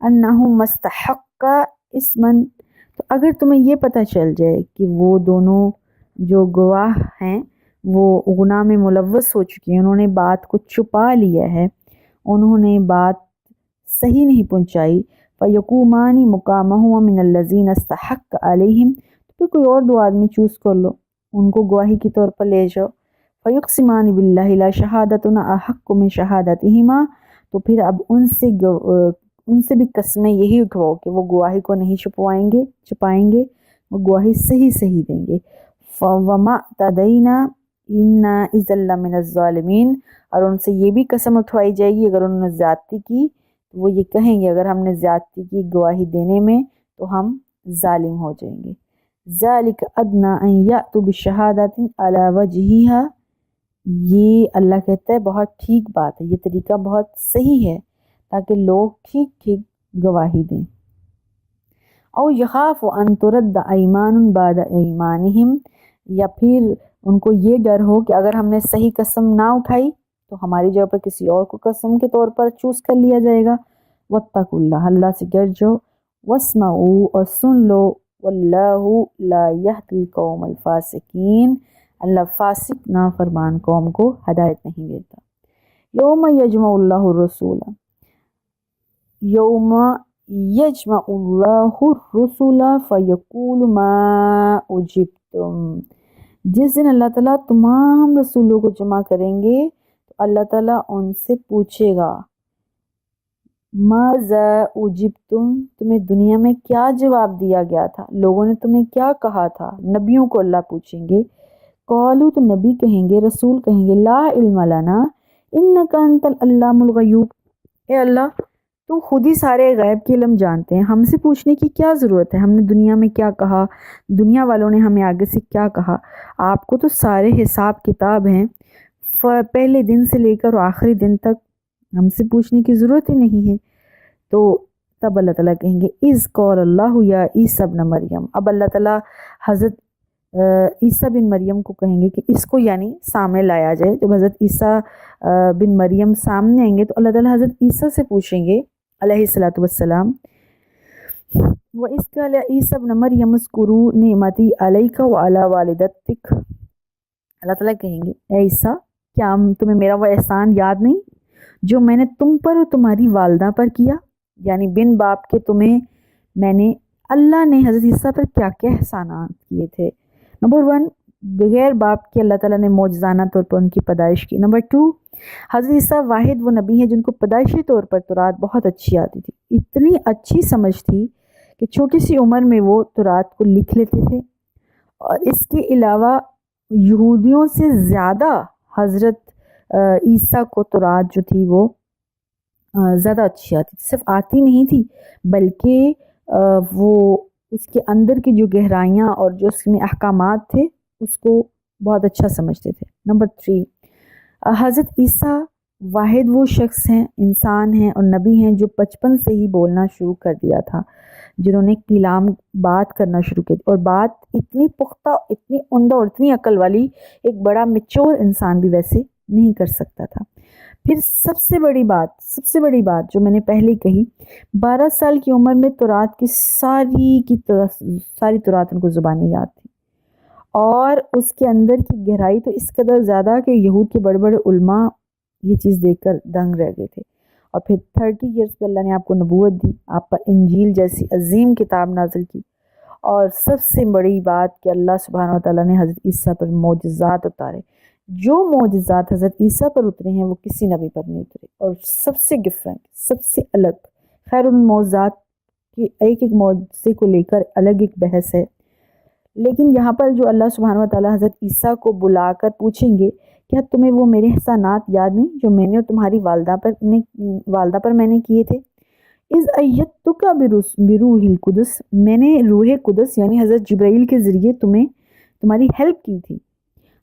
أَنَّهُمَا اسْتَحَقَّا إِثْمًا، تو اگر تمہیں یہ پتہ چل جائے کہ وہ دونوں جو گواہ ہیں وہ گناہ میں ملوث ہو چکی ہیں، انہوں نے بات کو چھپا لیا ہے، انہوں نے بات صحیح نہیں پہنچائی. فَيَقُومَانِ مُقَامَهُمَا مِنَ الَّذِينَ اسْتَحَقَّ عَلَيْهِمْ، تو پھر کوئی اور دو آدمی چوز کر لو، ان کو گواہی کے طور پر لے جاؤ. فَيُقْسِمَانِ بِاللَّهِ لَا شَهَادَتُنَا أَحَقُّ مِنْ شَهَادَتِهِمَا، تو پھر اب ان سے بھی قسمیں یہی اٹھواؤ کہ وہ گواہی کو نہیں چھپائیں گے، وہ گواہی صحیح دیں گے. وَمَا اعْتَدَيْنَا إِنَّا إِذًا لَّمِنَ الظَّالِمِينَ، اور ان سے یہ بھی قسم اٹھوائی جائے گی اگر انہوں نے زیادتی کی تو وہ یہ کہیں گے اگر ہم نے زیادتی کی گواہی دینے میں تو ہم ظالم ہو جائیں گے. ذَلِكَ أَدْنَىٰ أَن يَأْتُوا بِالشَّهَادَةِ عَلَىٰ وَجْهِهَا، یہ اللہ کہتا ہے بہت ٹھیک بات ہے، یہ طریقہ بہت صحیح ہے تاکہ لوگ ٹھیک گواہی دیں. او یخاف ان ترد ایمان بعد ایمانہم، یا پھر ان کو یہ ڈر ہو کہ اگر ہم نے صحیح قسم نہ اٹھائی تو ہماری جگہ پر کسی اور کو قسم کے طور پر چوز کر لیا جائے گا. واتقوا اللہ، اللہ سے ڈر جاؤ. واسمعوا، اور سن لو. واللہ لا یہدی القوم الفاسقین، اللہ فاسق نافرمان قوم کو ہدایت نہیں دیتا. یوم یجمع اللہ الرسول، یوم یجمع اللہ الرسل فیقول ما اجبتم، جس دن اللہ تعالیٰ تمام رسولوں کو جمع کریں گے تو اللہ تعالیٰ ان سے پوچھے گا ماذا اجبتم، تمہیں دنیا میں کیا جواب دیا گیا تھا، لوگوں نے تمہیں کیا کہا تھا. نبیوں کو اللہ پوچھیں گے. قالوا، تو نبی کہیں گے، رسول کہیں گے، لا علم لنا انک انت العلام الغیوب، اے اللہ تم خود ہی سارے غیب کے علم جانتے ہیں، ہم سے پوچھنے کی کیا ضرورت ہے، ہم نے دنیا میں کیا کہا، دنیا والوں نے ہمیں آگے سے کیا کہا، آپ کو تو سارے حساب کتاب ہیں، پہلے دن سے لے کر آخری دن تک ہم سے پوچھنے کی ضرورت ہی نہیں ہے. تو تب اللہ تعالیٰ کہیں گے اذ قال اللہ یا عیسی ابن مریم، اب اللہ تعالیٰ حضرت عیسیٰ بن مریم کو کہیں گے کہ اس کو یعنی سامنے لایا جائے. جب حضرت عیسیٰ بن مریم سامنے آئیں گے تو اللہ تعالیٰ حضرت عیسیٰ سے پوچھیں گے علیہ الصلاۃ والسلام. وَإِذْ قَالَ عِيسَى ابْنُ مَرْيَمَ اذْكُرُوا نِعْمَتِي عَلَيْكَ وَعَلَىٰ وَالِدَتِكَ، اللہ تعالیٰ کہیں گے اے عیسیٰ کیا تمہیں میرا وہ احسان یاد نہیں جو میں نے تم پر اور تمہاری والدہ پر کیا، یعنی بن باپ کے تمہیں میں نے، اللہ نے حضرت عیسیٰ پر کیا کیا احسانات کیے تھے. نمبر 1، بغیر باپ کے اللہ تعالیٰ نے معجزانہ طور پر ان کی پیدائش کی. نمبر 2، حضرت عیسیٰ واحد وہ نبی ہے جن کو پیدائشی طور پر تورات بہت اچھی آتی تھی، اتنی اچھی سمجھ تھی کہ چھوٹی سی عمر میں وہ تورات کو لکھ لیتے تھے، اور اس کے علاوہ یہودیوں سے زیادہ حضرت عیسیٰ کو تورات جو تھی وہ زیادہ اچھی آتی تھی. صرف آتی نہیں تھی بلکہ وہ اس کے اندر کی جو گہرائیاں اور جو اس میں احکامات تھے اس کو بہت اچھا سمجھتے تھے. نمبر 3، حضرت عیسیٰ واحد وہ شخص ہیں، انسان ہیں اور نبی ہیں جو بچپن سے ہی بولنا شروع کر دیا تھا، جنہوں نے کلام بات کرنا شروع کی، اور بات اتنی پختہ، اتنی عمدہ اور اتنی عقل والی ایک بڑا میچور انسان بھی ویسے نہیں کر سکتا تھا. پھر سب سے بڑی بات جو میں نے پہلے کہی، 12 سال کی عمر میں تورات کی ساری تورات ان کو زبانی یاد تھی، اور اس کے اندر کی گہرائی تو اس قدر زیادہ کہ یہود کے بڑے بڑے علماء یہ چیز دیکھ کر دنگ رہ گئے تھے. اور پھر 30 ایئرس پہ اللہ نے آپ کو نبوت دی، آپ پر انجیل جیسی عظیم کتاب نازل کی، اور سب سے بڑی بات کہ اللہ سبحانہ و تعالیٰ نے حضرت عیسیٰ پر معجزات اتارے. جو معجزات حضرت عیسیٰ پر اترے ہیں وہ کسی نبی پر نہیں اترے، اور سب سے ڈفرینٹ، سب سے الگ، خیر المعجزات کی ایک معجزے کو لے کر الگ ایک بحث ہے، لیکن یہاں پر جو اللہ سبحانہ و تعالیٰ حضرت عیسیٰ کو بلا کر پوچھیں گے کیا تمہیں وہ میرے احسانات یاد نہیں جو میں نے اور تمہاری والدہ پر میں نے کیے تھے؟ اس ایتک بروح القدس، میں نے روح قدس یعنی حضرت جبرائیل کے ذریعے تمہاری ہیلپ کی تھی۔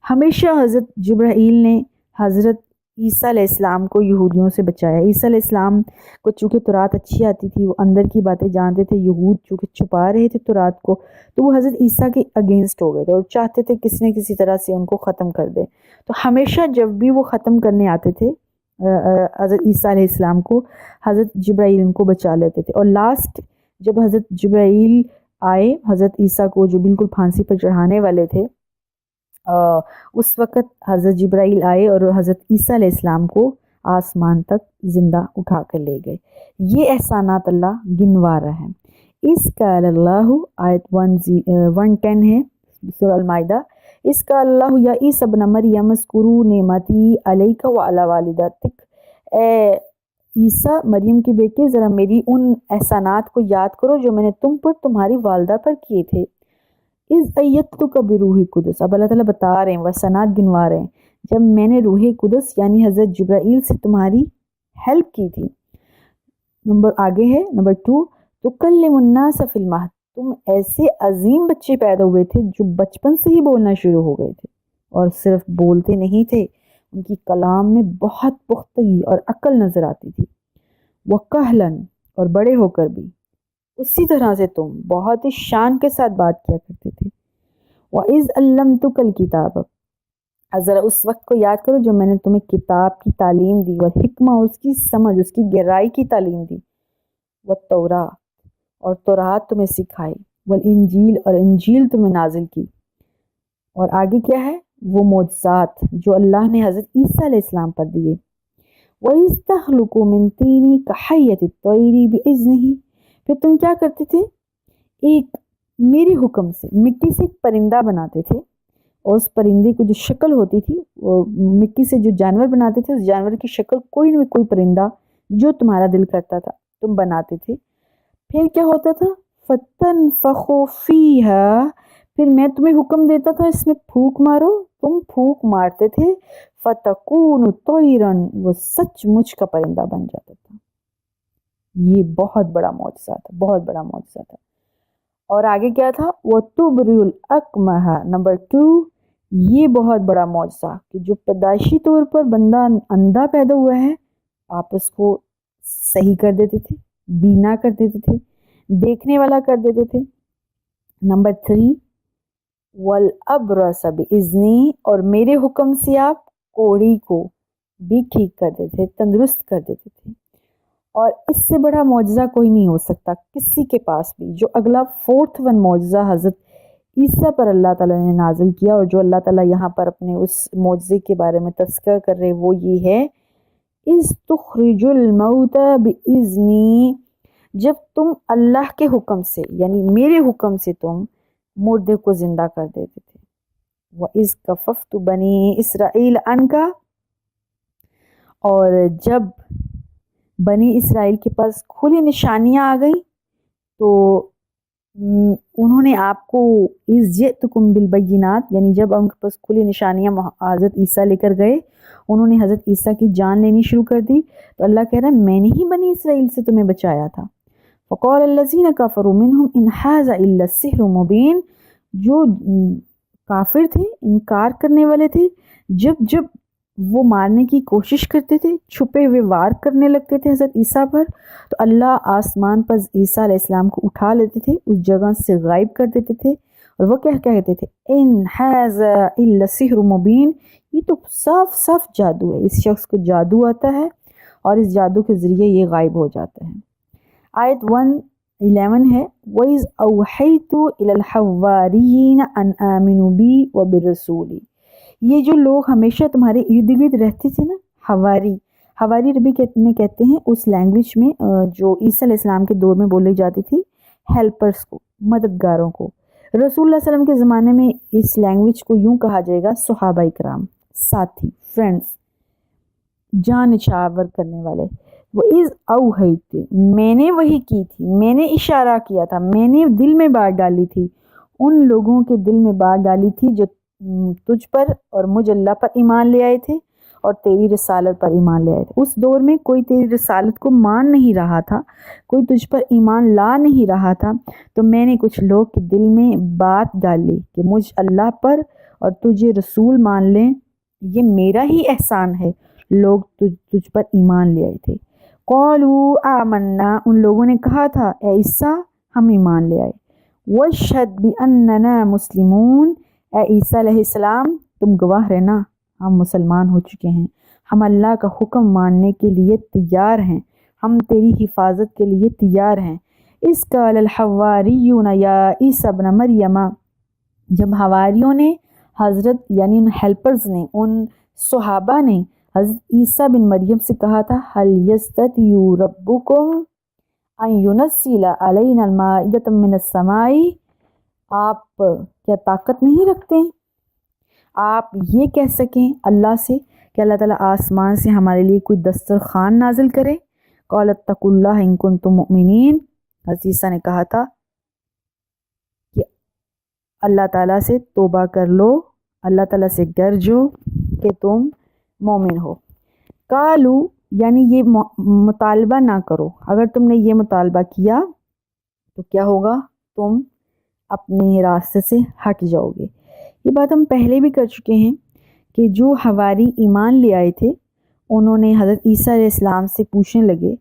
ہمیشہ حضرت جبرائیل نے حضرت عیسیٰ علیہ السلام کو یہودیوں سے بچایا۔ عیسیٰ علیہ السلام کو چونکہ تورات اچھی آتی تھی، وہ اندر کی باتیں جانتے تھے، یہود چونکہ چھپا رہے تھے تورات کو، تو وہ حضرت عیسیٰ کے اگینسٹ ہو گئے تھے اور چاہتے تھے کسی نہ کسی طرح سے ان کو ختم کر دیں۔ تو ہمیشہ جب بھی وہ ختم کرنے آتے تھے حضرت عیسیٰ علیہ السلام کو، حضرت جبرائیل ان کو بچا لیتے تھے۔ اور لاسٹ جب حضرت جبرائیل آئے حضرت عیسیٰ کو جو بالکل پھانسی پر چڑھانے والے تھے، اس وقت حضرت جبرائیل آئے اور حضرت عیسیٰ علیہ السلام کو آسمان تک زندہ اٹھا کر لے گئے۔ یہ احسانات اللہ گنوا رہا ہے۔ اس قال اللہ، آیت 110 ہے سورہ المائدہ، اس قال اللہ یا عیسی ابن مریم اذکروا نعمتی علیک وعلی والدتک، اے عیسیٰ مریم کے بیٹے ذرا میری ان احسانات کو یاد کرو جو میں نے تم پر تمہاری والدہ پر کیے تھے۔ اس ایتک بروح قدس، اب اللہ تعالیٰ بتا رہے ہیں، وہ احسانات گنوا رہے ہیں، جب میں نے روح قدس یعنی حضرت جبرائیل سے تمہاری ہیلپ کی تھی۔ آگے ہے نمبر 2، تکلم الناس فی المہد، تم ایسے عظیم بچے پیدا ہوئے تھے جو بچپن سے ہی بولنا شروع ہو گئے تھے، اور صرف بولتے نہیں تھے، ان کی کلام میں بہت پختگی اور عقل نظر آتی تھی۔ وکہلن، اور بڑے ہو کر بھی اسی طرح سے تم بہت ہی شان کے ساتھ بات کیا کرتے تھے۔ وَإِذْ عَلَّمْتُكَ الْكِتَابَ، ذرا اس وقت کو یاد کرو جو میں نے تمہیں کتاب کی تعلیم دی، والحکمہ، اور اس کی سمجھ، اس کی گہرائی کی تعلیم دی، والتورات، اور تورات تمہیں سکھائی، والانجیل، اور انجیل تمہیں نازل کی۔ اور آگے کیا ہے؟ وہ معجزات جو اللہ نے حضرت عیسیٰ علیہ السلام پر دیے۔ وَإِذْ تَخْلُقُ مِنْ طِينٍ كَحَيَّةِ الطَّيْرِ بِإِذْنِهِ، پھر تم کیا کرتے تھے؟ ایک میرے حکم سے مٹی سے ایک پرندہ بناتے تھے، اور اس پرندے کو جو شکل ہوتی تھی، وہ مٹی سے جو جانور بناتے تھے، اس جانور کی شکل کوئی نہ کوئی پرندہ جو تمہارا دل کرتا تھا تم بناتے تھے۔ پھر کیا ہوتا تھا؟ فَتَنْفَخُ فِيهَا، پھر میں تمہیں حکم دیتا تھا اس میں پھونک مارو، تم پھونک مارتے تھے، فَتَكُونُ طَيْرًا، وہ سچ مچ کا پرندہ بن جاتا تھا۔ یہ بہت بڑا معجزہ تھا، بہت بڑا معجزہ تھا۔ اور آگے کیا تھا؟ وَتُبْرِئُ الْأَكْمَحَ، نمبر 2، یہ بہت بڑا معجزہ کہ جو پیدائشی طور پر بندہ اندھا پیدا ہوا ہے، آپ اس کو صحیح کر دیتے تھے، بینا کر دیتے تھے، دیکھنے والا کر دیتے تھے۔ نمبر 3، وَالْأَبْرَصَ بِإِذْنِي، اور میرے حکم سے آپ کوڑی کو بھی ٹھیک کر دیتے تھے، تندرست کر دیتے تھے۔ اور اس سے بڑا معجزہ کوئی نہیں ہو سکتا کسی کے پاس بھی۔ جو اگلا 4th معجزہ حضرت عیسیٰ پر اللہ تعالیٰ نے نازل کیا، اور جو اللہ تعالیٰ یہاں پر اپنے اس معجزے کے بارے میں تذکرہ کر رہے، وہ یہ ہے، اِذْ تُخْرِجُ الْمَوْتَى بِإِذْنِي، جب تم اللہ کے حکم سے یعنی میرے حکم سے تم مردے کو زندہ کر دیتے تھے۔ وَإِذْ كَفَفْتُ بَنِي إِسْرَائِيلَ عَنْكَ، اور جب بنی اسرائیل کے پاس کھلی نشانیاں آ گئیں تو انہوں نے آپ کو اِذْ جِئْتُكُمْ بِالْبَيِّنَاتِ، یعنی جب ان کے پاس کھلی نشانیاں حضرت عیسیٰ لے کر گئے، انہوں نے حضرت عیسیٰ کی جان لینی شروع کر دی، تو اللہ کہہ رہا ہے میں نے ہی بنی اسرائیل سے تمہیں بچایا تھا۔ فَقَالَ الَّذِينَ كَفَرُوا مِنْهُمْ إِنْ هَٰذَا إِلَّا السِّحْرُ مُبِينٌ، جو کافر تھے، انکار کرنے والے تھے، جب وہ مارنے کی کوشش کرتے تھے، چھپے ہوئے وار کرنے لگتے تھے حضرت عیسیٰ پر، تو اللہ آسمان پر عیسیٰ علیہ السلام کو اٹھا لیتے تھے، اس جگہ سے غائب کر دیتے تھے، اور وہ کیا کہتے تھے؟ ان ھذا الا سحر مبین، یہ تو صاف صاف جادو ہے، اس شخص کو جادو آتا ہے اور اس جادو کے ذریعے یہ غائب ہو جاتا ہے۔ آیت 111 ہے، وَإِذْ أَوْحَيْتُ إِلَى الْحَوَارِيِّينَ أَنْ آمِنُوا بِي وَبِرَسُولِي، یہ جو لوگ ہمیشہ تمہارے ارد گرد رہتے تھے نا، حواری عربی میں کہتے ہیں اس لینگویج میں جو عیسیٰ علیہ السلام کے دور میں بولی جاتی تھی، ہیلپرز کو، مددگاروں کو۔ رسول اللہ صلی اللہ علیہ وسلم کے زمانے میں اس لینگویج کو یوں کہا جائے گا، صحابہ کرام، ساتھی، فرینڈز، جان نچھاور کرنے والے۔ وَإِذْ أَوْحَيْتُ، میں نے وحی کی تھی، میں نے اشارہ کیا تھا، میں نے دل میں بات ڈالی تھی، ان لوگوں کے دل میں بات ڈالی تھی جو تجھ پر اور مجھ اللہ پر ایمان لے آئے تھے اور تیری رسالت پر ایمان لے آئے تھے۔ اس دور میں کوئی تیری رسالت کو مان نہیں رہا تھا، کوئی تجھ پر ایمان لا نہیں رہا تھا، تو میں نے کچھ لوگ کے دل میں بات ڈالی کہ مجھ اللہ پر اور تجھے رسول مان لیں، یہ میرا ہی احسان ہے۔ لوگ تجھ پر ایمان لے آئے تھے۔ قالوا آمنا، ان لوگوں نے کہا تھا اے عیسیٰ ہم ایمان لے آئے۔ واشہد باننا مسلمون، اے عیسیٰ علیہ السلام تم گواہ رہنا ہم مسلمان ہو چکے ہیں، ہم اللہ کا حکم ماننے کے لیے تیار ہیں، ہم تیری حفاظت کے لیے تیار ہیں۔ اس قال الحواریون یا عیسیٰ ابن مریم، جب حواریوں نے حضرت یعنی ان ہیلپرز نے، ان صحابہ نے حضرت عیسیٰ بن مریم سے کہا تھا هل یستطیع ربکم ان ینزل علینا المائدۃ من السماء، آپ کیا طاقت نہیں رکھتے آپ یہ کہہ سکیں اللہ سے کہ اللہ تعالیٰ آسمان سے ہمارے لیے کوئی دسترخوان نازل کرے؟ قال اتقوا اللہ ان کنتم مؤمنین، حضرت عیسیٰ نے کہا تھا کہ اللہ تعالیٰ سے توبہ کر لو، اللہ تعالیٰ سے ڈر جو کہ تم مومن ہو۔ قالو یعنی یہ مطالبہ نہ کرو، اگر تم نے یہ مطالبہ کیا تو کیا ہوگا؟ تم اپنے راستے سے ہٹ جاؤ گے۔ یہ بات ہم پہلے بھی کر چکے ہیں کہ جو حواری ایمان لے آئے تھے انہوں نے حضرت عیسیٰ علیہ السلام سے پوچھنے لگے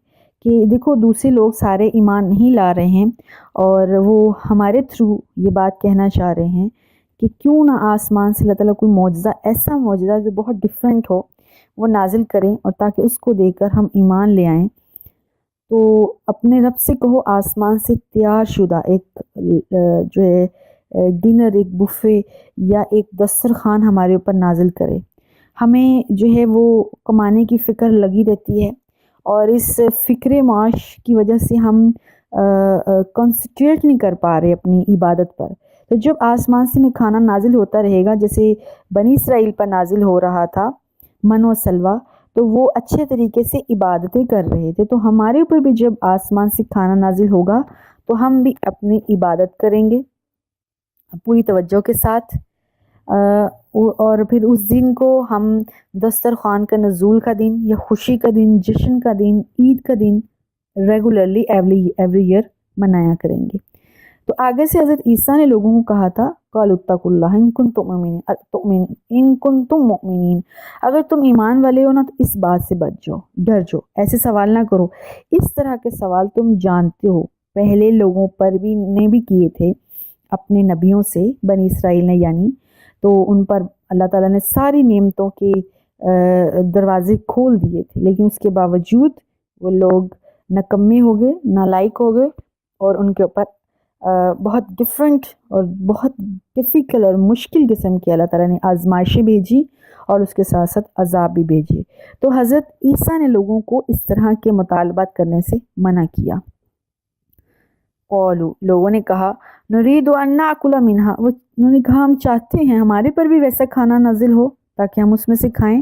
کہ دیکھو دوسرے لوگ سارے ایمان نہیں لا رہے ہیں اور وہ ہمارے تھرو یہ بات کہنا چاہ رہے ہیں کہ کیوں نہ آسمان سے اللہ تعالیٰ کوئی معجزہ، ایسا معجزہ جو بہت ڈیفرنٹ ہو وہ نازل کریں اور تاکہ اس کو دیکھ کر ہم ایمان لے آئیں۔ تو اپنے رب سے کہو آسمان سے تیار شدہ ایک جو ہے ڈنر، ایک بفے یا ایک دسترخوان ہمارے اوپر نازل کرے۔ ہمیں جو ہے وہ کمانے کی فکر لگی رہتی ہے اور اس فکر معاش کی وجہ سے ہم کنسنٹریٹ نہیں کر پا رہے اپنی عبادت پر۔ تو جب آسمان سے میں کھانا نازل ہوتا رہے گا، جیسے بنی اسرائیل پر نازل ہو رہا تھا من و سلوہ، تو وہ اچھے طریقے سے عبادتیں کر رہے تھے، تو ہمارے اوپر بھی جب آسمان سے کھانا نازل ہوگا تو ہم بھی اپنی عبادت کریں گے پوری توجہ کے ساتھ، اور پھر اس دن کو ہم دسترخوان کا نزول کا دن یا خوشی کا دن، جشن کا دن، عید کا دن ریگولرلی ایوری ایئر منایا کریں گے۔ تو آگے سے حضرت عیسیٰ نے لوگوں کو کہا تھا قالوا اتقوا اللہ ان کنتم مؤمنین، اگر تم ایمان والے ہو نا تو اس بات سے بچ جاؤ، ڈر جاؤ، ایسے سوال نہ کرو۔ اس طرح کے سوال تم جانتے ہو پہلے لوگوں پر بھی نے بھی کیے تھے اپنے نبیوں سے، بنی اسرائیل نے یعنی، تو ان پر اللہ تعالیٰ نے ساری نعمتوں کے دروازے کھول دیے تھے، لیکن اس کے باوجود وہ لوگ نکمے ہو گئے، نالائق ہو گئے، اور ان کے اوپر بہت ڈفرینٹ اور بہت ڈیفیکلٹ اور مشکل قسم کی اللہ تعالیٰ نے آزمائشیں بھیجی اور اس کے ساتھ ساتھ عذاب بھی بھیجے۔ تو حضرت عیسیٰ نے لوگوں کو اس طرح کے مطالبات کرنے سے منع کیا۔ قالوا، لوگوں نے کہا نرید ان ناکل منہا، انہوں نے کہا ہم چاہتے ہیں ہمارے پر بھی ویسا کھانا نازل ہو تاکہ ہم اس میں سے کھائیں،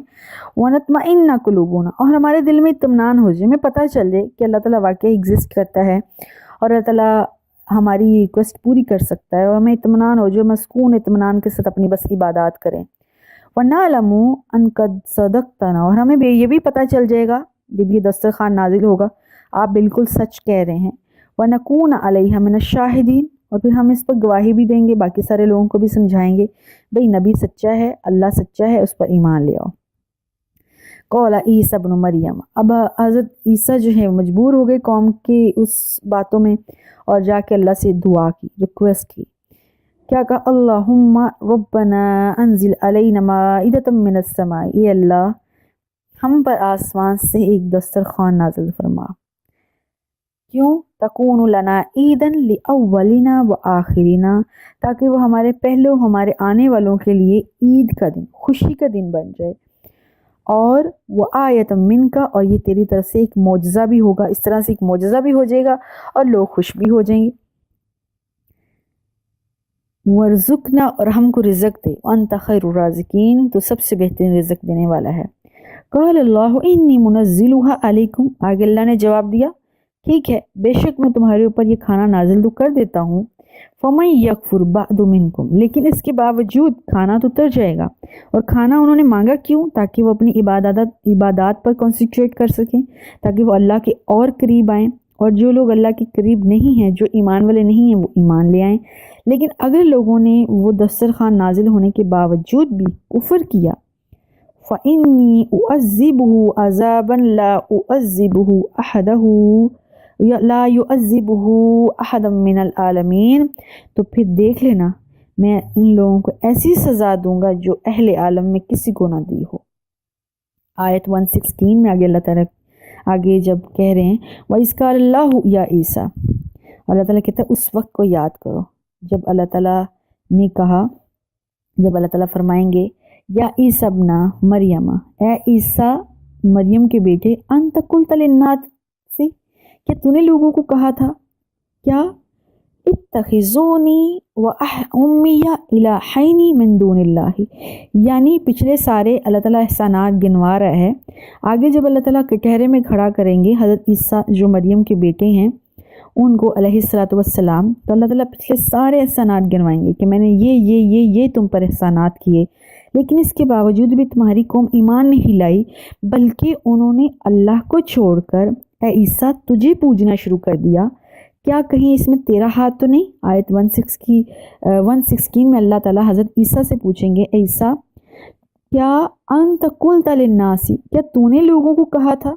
ونطمئن قلوبنا، اور ہمارے دل میں اطمینان ہو جائے، ہمیں پتہ چل جائے کہ اللہ تعالیٰ واقعی ایگزسٹ کرتا ہے اور اللہ تعالیٰ ہماری ریکویسٹ پوری کر سکتا ہے، اور ہمیں اطمینان ہو جو مسکون اطمینان کے ساتھ اپنی بس عبادات کریں۔ وَنَعْلَمُ أَن قَدْ صَدَقْتَنَا، اور ہمیں یہ بھی پتہ چل جائے گا جب یہ دسترخوان نازل ہوگا آپ بالکل سچ کہہ رہے ہیں۔ وَنَكُونَ عَلَيْهَا مِنَ الشَّاهِدِينَ، اور پھر ہم اس پر گواہی بھی دیں گے، باقی سارے لوگوں کو بھی سمجھائیں گے بھئی نبی سچا ہے، اللہ سچا ہے، اس پر ایمان لے آؤ۔ قال عیسیٰ ابن مریم، اب حضرت عیسیٰ جو ہے مجبور ہو گئے قوم کی اس باتوں میں، اور جا کے اللہ سے دعا کی، ریکویسٹ کی، کیا کہا اللہم ربنا انزل علینا مائدۃ من السماء، اے اللہ ہم پر آسمان سے ایک دسترخوان نازل فرما، کیوں؟ تکون لنا عیدن لاولنا و آخرنا، تاکہ وہ ہمارے پہلے ہمارے آنے والوں کے لیے عید کا دن، خوشی کا دن بن جائے، اور وہ آیت من کا، اور یہ تیری طرف سے ایک معجزہ بھی ہوگا، اس طرح سے ایک معجزہ بھی ہو جائے گا اور لوگ خوش بھی ہو جائیں گے۔ ورزقنا، اور ہم کو رزق دے، انت خیر الرازقین، تو سب سے بہترین رزق دینے والا ہے۔ قال اللہ انی منزلها علیکم، آگے اللہ نے جواب دیا ٹھیک ہے بے شک میں تمہارے اوپر یہ کھانا نازل تو کر دیتا ہوں، فَمَن يَكْفُرْ بَعْدُ مِنْكُمْ، لیکن اس کے باوجود کھانا تو اتر جائے گا۔ اور کھانا انہوں نے مانگا کیوں؟ تاکہ وہ اپنی عبادات پر کنسنٹریٹ کر سکیں، تاکہ وہ اللہ کے اور قریب آئیں، اور جو لوگ اللہ کے قریب نہیں ہیں، جو ایمان والے نہیں ہیں، وہ ایمان لے آئیں۔ لیکن اگر لوگوں نے وہ دسترخوان نازل ہونے کے باوجود بھی کفر کیا، فَإِنِّي أُعَذِّبُهُ عَذَابًا لا يُعَذِّبُهُ أَحَدًا مِّنَ الْعَالَمِينَ، تو پھر دیکھ لینا میں ان لوگوں کو ایسی سزا دوں گا جو اہل عالم میں کسی کو نہ دی ہو۔ آیت 116 میں اللہ تعالیٰ آگے جب کہہ رہے ہیں وَإِذْ قَالَ اللَّهُ يَا عِيسَىٰ، اللہ تعالیٰ کہتا ہے اس وقت کو یاد کرو جب اللہ تعالیٰ نے کہا، جب اللہ تعالیٰ فرمائیں گے یا عیسیٰ ابن مریم، اے عیسیٰ مریم کے بیٹے، انت قلت للناس، کہ تو نے لوگوں کو کہا تھا کیا، اتخذونی و امی الہین من دون اللہ، یعنی پچھلے سارے اللہ تعالیٰ احسانات گنوا رہا ہے۔ آگے جب اللہ تعالیٰ کٹہرے میں کھڑا کریں گے حضرت عیسیٰ جو مریم کے بیٹے ہیں ان کو علیہ الصلوۃ والسلام، تو اللہ تعالیٰ پچھلے سارے احسانات گنوائیں گے کہ میں نے یہ تم پر احسانات کیے، لیکن اس کے باوجود بھی تمہاری قوم ایمان نہیں لائی، بلکہ انہوں نے اللہ کو چھوڑ کر اے عیسیٰ تجھے پوجنا شروع کر دیا، کیا کہیں اس میں تیرا ہاتھ تو نہیں؟ آیت 116 میں اللہ تعالیٰ حضرت عیسیٰ سے پوچھیں گے اے عیسیٰ کیا انت قلت للناس، کیا تو نے لوگوں کو کہا تھا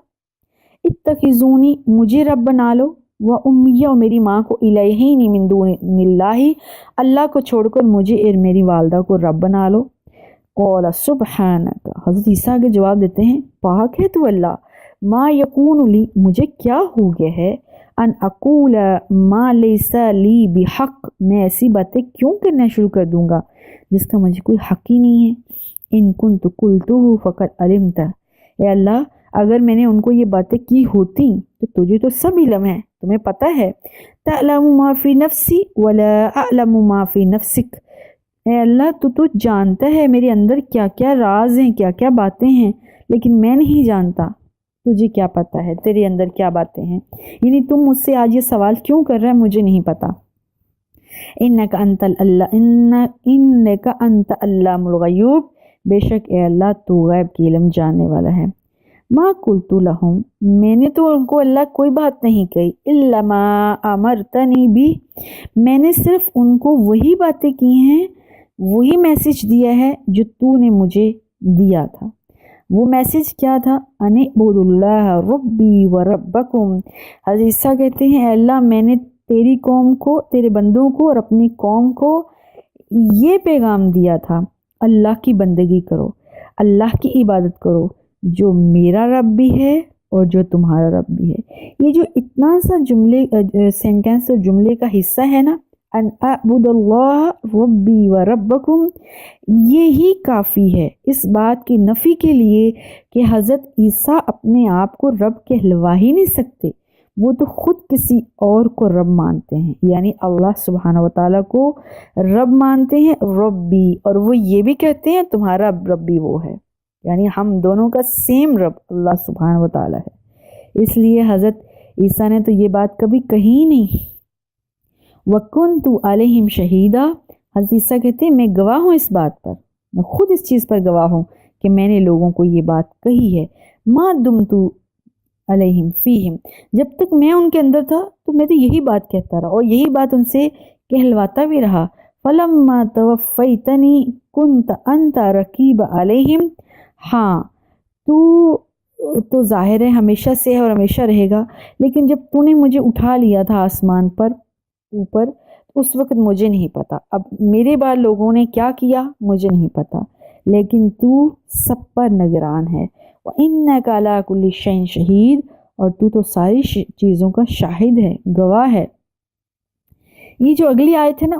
اتخذونی، مجھے رب بنا لو، و امی، اور میری ماں کو، الہین من دون اللہ، اللہ کو چھوڑ کر مجھے اور میری والدہ کو رب بنا لو۔ قال سبحانک، حضرت عیسیٰ کے جواب دیتے ہیں پاک ہے تو اللہ، ما یکون لی، مجھے کیا ہو گیا ہے، ان اقول ما لیس لی بحق، میں ایسی باتیں کیوں کرنا شروع کر دوں گا جس کا مجھے کوئی حق ہی نہیں ہے۔ ان کنت قلتہ فقد علمت، اے اللہ اگر میں نے ان کو یہ باتیں کی ہوتی تو تجھے تو سب علم ہے، تمہیں پتہ ہے، تعلم ما فی نفسی ولا اعلم ما فی نفسک، اے اللہ تو جانتا ہے میرے اندر کیا کیا راز ہیں، کیا کیا باتیں ہیں، لیکن میں نہیں جانتا، تجھے کیا پتہ ہے تیرے اندر کیا باتیں ہیں، یعنی تم مجھ سے آج یہ سوال کیوں کر رہا ہے مجھے نہیں پتہ۔ انک انت علام الغیوب، بے شک اے اللہ تو غیب کی علم جاننے والا ہے۔ ما قلت لہم، میں نے تو ان کو اللہ کوئی بات نہیں کہی، الا ما امرتنی بھی، میں نے صرف ان کو وہی باتیں کی ہیں، وہی میسج دیا ہے جو تو نے مجھے دیا تھا۔ وہ میسج کیا تھا؟ ان اعبدوا اللہ ربی و ربکم، حضرت عیسیٰ کہتے ہیں اے اللہ میں نے تیری قوم کو، تیرے بندوں کو اور اپنی قوم کو یہ پیغام دیا تھا، اللہ کی بندگی کرو، اللہ کی عبادت کرو، جو میرا رب بھی ہے اور جو تمہارا رب بھی ہے۔ یہ جو اتنا سا سینٹینس اور جملے کا حصہ ہے نا، ان اعبد اللہ ربی و ربکم، یہی کافی ہے اس بات کی نفی کے لیے کہ حضرت عیسیٰ اپنے آپ کو رب کہلوا ہی نہیں سکتے، وہ تو خود کسی اور کو رب مانتے ہیں، یعنی اللہ سبحانہ وتعالیٰ کو رب مانتے ہیں، ربی، اور وہ یہ بھی کہتے ہیں تمہارا رب بھی وہ ہے، یعنی ہم دونوں کا سیم رب اللہ سبحانہ وتعالیٰ ہے۔ اس لیے حضرت عیسیٰ نے تو یہ بات کبھی کہی نہیں۔ وَكُنْتُ عَلَيْهِمْ شَهِيدًا، حضرت عیسیٰ کہتے ہیں میں گواہ ہوں اس بات پر، میں خود اس چیز پر گواہ ہوں کہ میں نے لوگوں کو یہ بات کہی ہے، مَا دُمْتُ عَلَيْهِمْ فِيهِمْ، جب تک میں ان کے اندر تھا تو میں تو یہی بات کہتا رہا اور یہی بات ان سے کہلواتا بھی رہا۔ فَلَمَّا تَوَفَّيْتَنِي كُنْتَ أَنْتَ رَقِيبَ عَلَيْهِمْ، ہاں تو ظاہر ہے ہمیشہ سے ہے اور ہمیشہ رہے گا، لیکن جب تو نے مجھے اٹھا لیا تھا آسمان پر اوپر، اس وقت مجھے نہیں پتا، اب میرے بعد لوگوں نے کیا کیا مجھے نہیں پتا، لیکن تو سب پر نگران ہے۔ وَإِنَّكَ عَلَىٰ كُلِّ شَيْءٍ شَهِيدٌ، اور تو ساری چیزوں کا شاہد ہے، گواہ ہے۔ یہ جو اگلی آیت ہے نا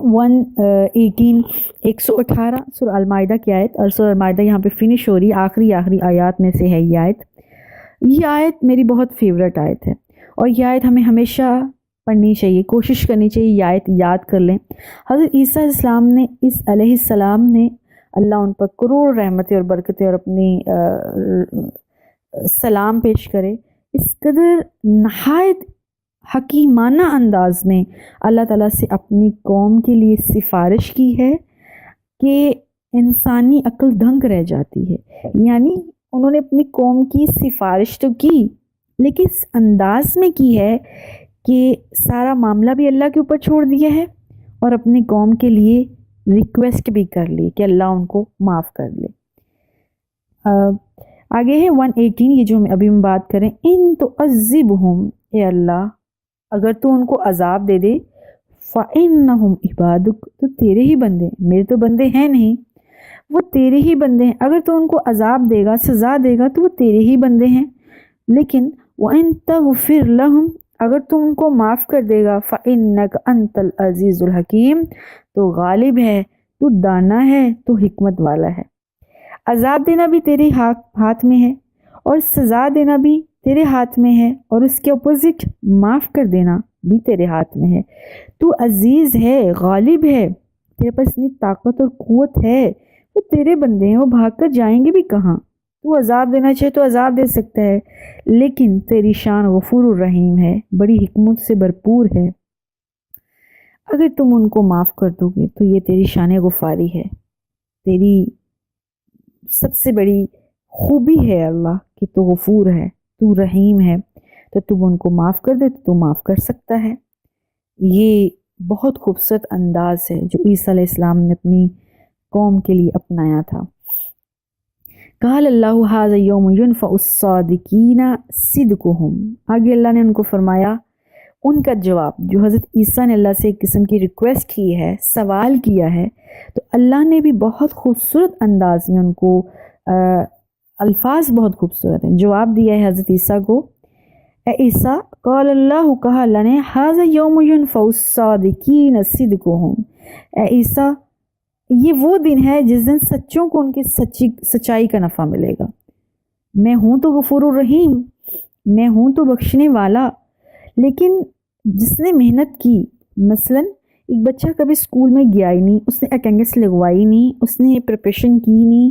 118 سورہ المائدہ کی آیت، اور سورہ المائدہ یہاں پہ فنش ہو رہی ہے، آخری آیات میں سے ہے یہ آیت میری بہت فیورٹ آیت ہے، اور یہ آیت ہمیں ہمیشہ پڑھنی چاہیے، کوشش کرنی چاہیے یہ آیت یاد کر لیں۔ حضرت عیسیٰ علیہ السلام نے اللہ ان پر کروڑ رحمتیں اور برکتیں اور اپنی سلام پیش کرے، اس قدر نہایت حکیمانہ انداز میں اللہ تعالیٰ سے اپنی قوم کے لیے سفارش کی ہے کہ انسانی عقل دنگ رہ جاتی ہے. یعنی انہوں نے اپنی قوم کی سفارش تو کی لیکن اس انداز میں کی ہے کہ سارا معاملہ بھی اللہ کے اوپر چھوڑ دیا ہے اور اپنی قوم کے لیے ریکویسٹ بھی کر لی کہ اللہ ان کو معاف کر لے. آگے ہے 118، یہ جو ابھی ہم بات کریں، ان تعذبہم، اے اللہ اگر تو ان کو عذاب دے دے، فإنہم عبادک، تو تیرے ہی بندے ہیں، میرے تو بندے ہیں نہیں، وہ تیرے ہی بندے ہیں. اگر تو ان کو عذاب دے گا، سزا دے گا، تو وہ تیرے ہی بندے ہیں. لیکن وَإِن تَغْفِرْ لَهُمْ، اگر تو ان کو معاف کر دے گا، فَإِنَّكَ أَنْتَ الْعَزِيزُ الْحَكِيمُ، تو غالب ہے، تو دانا ہے، تو حکمت والا ہے. عذاب دینا بھی تیرے ہاتھ میں ہے اور سزا دینا بھی تیرے ہاتھ میں ہے، اور اس کے اپوزٹ معاف کر دینا بھی تیرے ہاتھ میں ہے. تو عزیز ہے، غالب ہے، تیرے پاس اتنی طاقت اور قوت ہے. وہ تیرے بندے ہیں، وہ بھاگ کر جائیں گے بھی کہاں؟ تو عذاب دینا چاہے تو عذاب دے سکتا ہے، لیکن تیری شان غفور الرحیم ہے، بڑی حکمت سے بھرپور ہے. اگر تم ان کو معاف کر دو گے تو یہ تیری شان غفاری ہے، تیری سب سے بڑی خوبی ہے اللہ کہ تو غفور ہے، تو رحیم ہے. تو تم ان کو معاف کر دے تو معاف کر سکتا ہے. یہ بہت خوبصورت انداز ہے جو عیسیٰ علیہ السلام نے اپنی قوم کے لیے اپنایا تھا. قال اللہ ھذا یوم ینفع الصادقین صدقہم، آگے اللہ نے ان کو فرمایا ان کا جواب جو حضرت عیسیٰ نے اللہ سے ایک قسم کی ریکویسٹ کی ہے، سوال کیا ہے، تو اللہ نے بھی بہت خوبصورت انداز میں ان کو الفاظ بہت خوبصورت ہیں جواب دیا ہے حضرت عیسیٰ کو. اے عیسیٰ، قال اللہ، کہا اللہ نے، ھذا یوم ینفع الصادقین صدقہم، اے عیسیٰ یہ وہ دن ہے جس دن سچوں کو ان کی سچائی کا نفع ملے گا. میں ہوں تو غفور الرحیم، میں ہوں تو بخشنے والا، لیکن جس نے محنت کی، مثلا ایک بچہ کبھی اسکول میں گیا ہی نہیں، اس نے اٹینڈنس لگوائی نہیں، اس نے پریپریشن کی نہیں،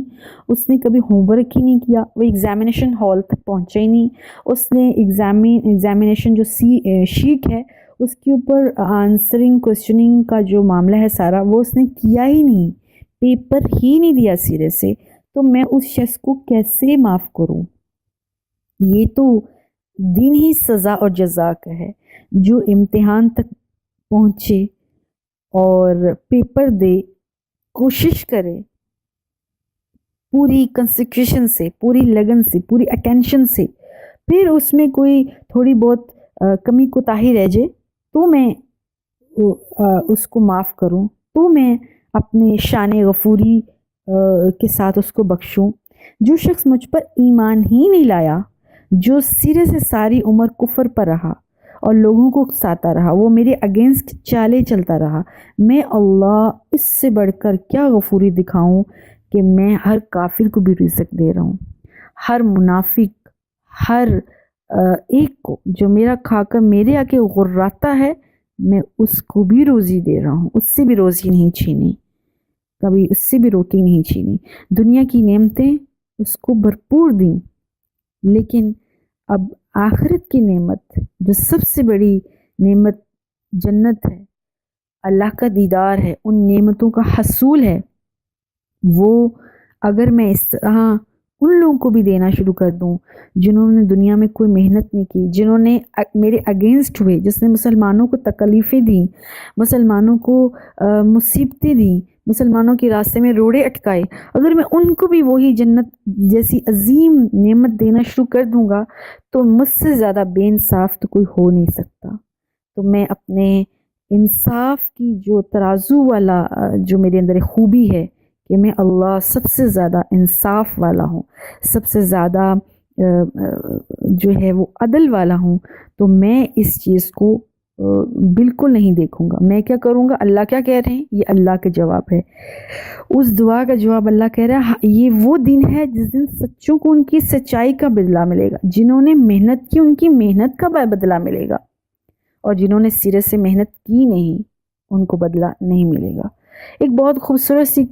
اس نے کبھی ہوم ورک ہی نہیں کیا، وہ ایگزامینیشن ہال تک پہنچا ہی نہیں، اس نے ایگزامینیشن جو شیٹ ہے اس کے اوپر آنسرنگ کوشچننگ کا جو معاملہ ہے سارا وہ اس نے کیا ہی نہیں، پیپر ہی نہیں دیا سرے سے، تو میں اس شخص کو کیسے معاف کروں؟ یہ تو دن ہی سزا اور جزا کا ہے. جو امتحان تک پہنچے اور پیپر دے، کوشش کرے پوری کنسنٹریشن سے، پوری لگن سے، پوری اٹینشن سے، پھر اس میں کوئی تھوڑی بہت کمی کوتاہی رہ جائے تو میں اس کو معاف کروں، تو میں اپنے شان غفوری کے ساتھ اس کو بخشوں. جو شخص مجھ پر ایمان ہی نہیں لایا، جو سرے سے ساری عمر کفر پر رہا اور لوگوں کو اکساتا رہا، وہ میرے اگینسٹ چالے چلتا رہا، میں اللہ اس سے بڑھ کر کیا غفوری دکھاؤں کہ میں ہر کافر کو بھی رزق دے رہا ہوں، ہر منافق، ہر ایک کو جو میرا کھا کر میرے آگے غراتا ہے، میں اس کو بھی روزی دے رہا ہوں، اس سے بھی روزی نہیں چھینی، کبھی اس سے بھی روٹی نہیں چھینی. دنیا کی نعمتیں اس کو بھرپور دیں، لیکن اب آخرت کی نعمت جو سب سے بڑی نعمت جنت ہے، اللہ کا دیدار ہے، ان نعمتوں کا حصول ہے، وہ اگر میں اس طرح ان لوگوں کو بھی دینا شروع کر دوں جنہوں نے دنیا میں کوئی محنت نہیں کی، جنہوں نے میرے اگینسٹ ہوئے، جس نے مسلمانوں کو تکلیفیں دیں، مسلمانوں کو مصیبتیں دیں، مسلمانوں کے راستے میں روڑے اٹکائے، اگر میں ان کو بھی وہی جنت جیسی عظیم نعمت دینا شروع کر دوں گا تو مجھ سے زیادہ بے انصاف تو کوئی ہو نہیں سکتا. تو میں اپنے انصاف کی جو ترازو والا جو میرے اندر خوبی ہے کہ میں اللہ سب سے زیادہ انصاف والا ہوں، سب سے زیادہ جو ہے وہ عدل والا ہوں، تو میں اس چیز کو بالکل نہیں دیکھوں گا. میں کیا کروں گا؟ اللہ کیا کہہ رہے ہیں؟ یہ اللہ کا جواب ہے. اس دعا کا جواب اللہ کہہ رہا ہے یہ وہ دن ہے جس دن سچوں کو ان کی سچائی کا بدلہ ملے گا، جنہوں نے محنت کی ان کی محنت کا بدلہ ملے گا، اور جنہوں نے سرے سے محنت کی نہیں ان کو بدلہ نہیں ملے گا. ایک بہت خوبصورت سی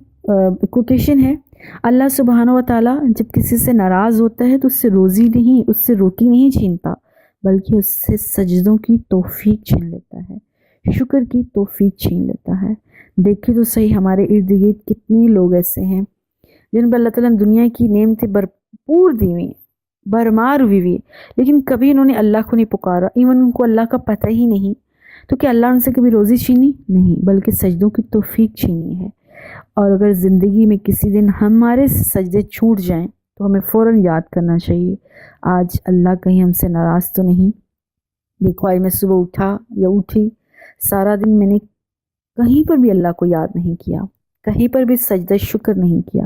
کوٹیشن ہے. اللہ سبحانہ و تعالیٰ جب کسی سے ناراض ہوتا ہے تو اس سے روزی نہیں، اس سے روٹی نہیں چھینتا، بلکہ اس سے سجدوں کی توفیق چھین لیتا ہے، شکر کی توفیق چھین لیتا ہے۔ دیکھیں تو صحیح ہمارے ارد گرد کتنے لوگ ایسے ہیں جن پر اللہ تعالیٰ نے دنیا کی نعمتیں بھرپور دی ہوئی، بھرمار ہوئی ہوئی، لیکن کبھی انہوں نے اللہ کو نہیں پکارا، ایون ان کو اللہ کا پتہ ہی نہیں، تو کہ اللہ ان سے کبھی روزی چھینی نہیں، بلکہ سجدوں کی توفیق چھینی ہے۔ اور اگر زندگی میں کسی دن ہمارے سجدے چھوٹ جائیں تو ہمیں فوراً یاد کرنا چاہیے آج اللہ کہیں ہم سے ناراض تو نہیں۔ دیکھو آج میں صبح اٹھا یا اٹھی، سارا دن میں نے کہیں پر بھی اللہ کو یاد نہیں کیا، کہیں پر بھی سجدہ شکر نہیں کیا،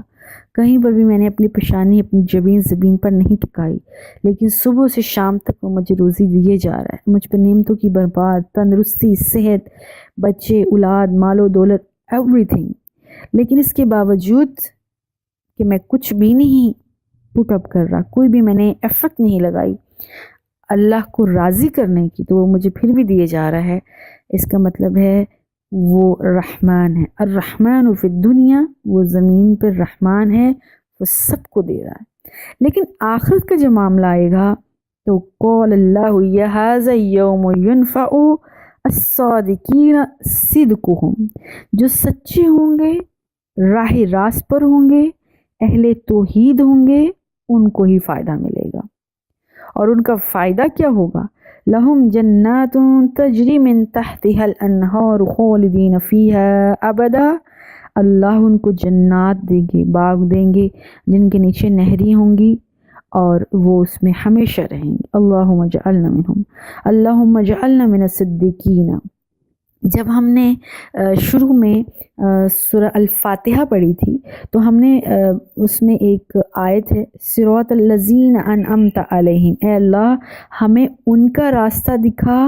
کہیں پر بھی میں نے اپنی پیشانی اپنی جبین زبین پر نہیں ٹکائی، لیکن صبح سے شام تک وہ مجھے روزی دیے جا رہا ہے، مجھ پہ نعمتوں کی برباد، تندرستی، صحت، بچے، اولاد، مال و دولت، ایوری تھنگ، لیکن اس کے باوجود کہ میں کچھ بھی نہیں پٹ اپ کر رہا، کوئی بھی میں نے ایفرٹ نہیں لگائی اللہ کو راضی کرنے کی، تو وہ مجھے پھر بھی دیے جا رہا ہے۔ اس کا مطلب ہے وہ رحمان ہے، الرحمن فی الدنیا، وہ زمین پر رحمان ہے، وہ سب کو دے رہا ہے۔ لیکن آخرت کا جو معاملہ آئے گا تو قول اللہ ھذا یوم ینفع الصادقین صدقہم، جو سچے ہوں گے، راہ راست پر ہوں گے، اہل توحید ہوں گے، ان کو ہی فائدہ ملے گا۔ اور ان کا فائدہ کیا ہوگا؟ لہم جنات تجری من تحتها الانہار خالدین فیہا ابدا، اللہ ان کو جنات دیں گے، باغ دیں گے جن کے نیچے نہری ہوں گی اور وہ اس میں ہمیشہ رہیں گے۔ اللہم اجعلنا منہم، اللہم اجعلنا من الصدیقین۔ جب ہم نے شروع میں سورہ الفاتحہ پڑھی تھی تو ہم نے اس میں ایک آیت ہے صراط الذین انعمت علیہم، اے اللہ ہمیں ان کا راستہ دکھا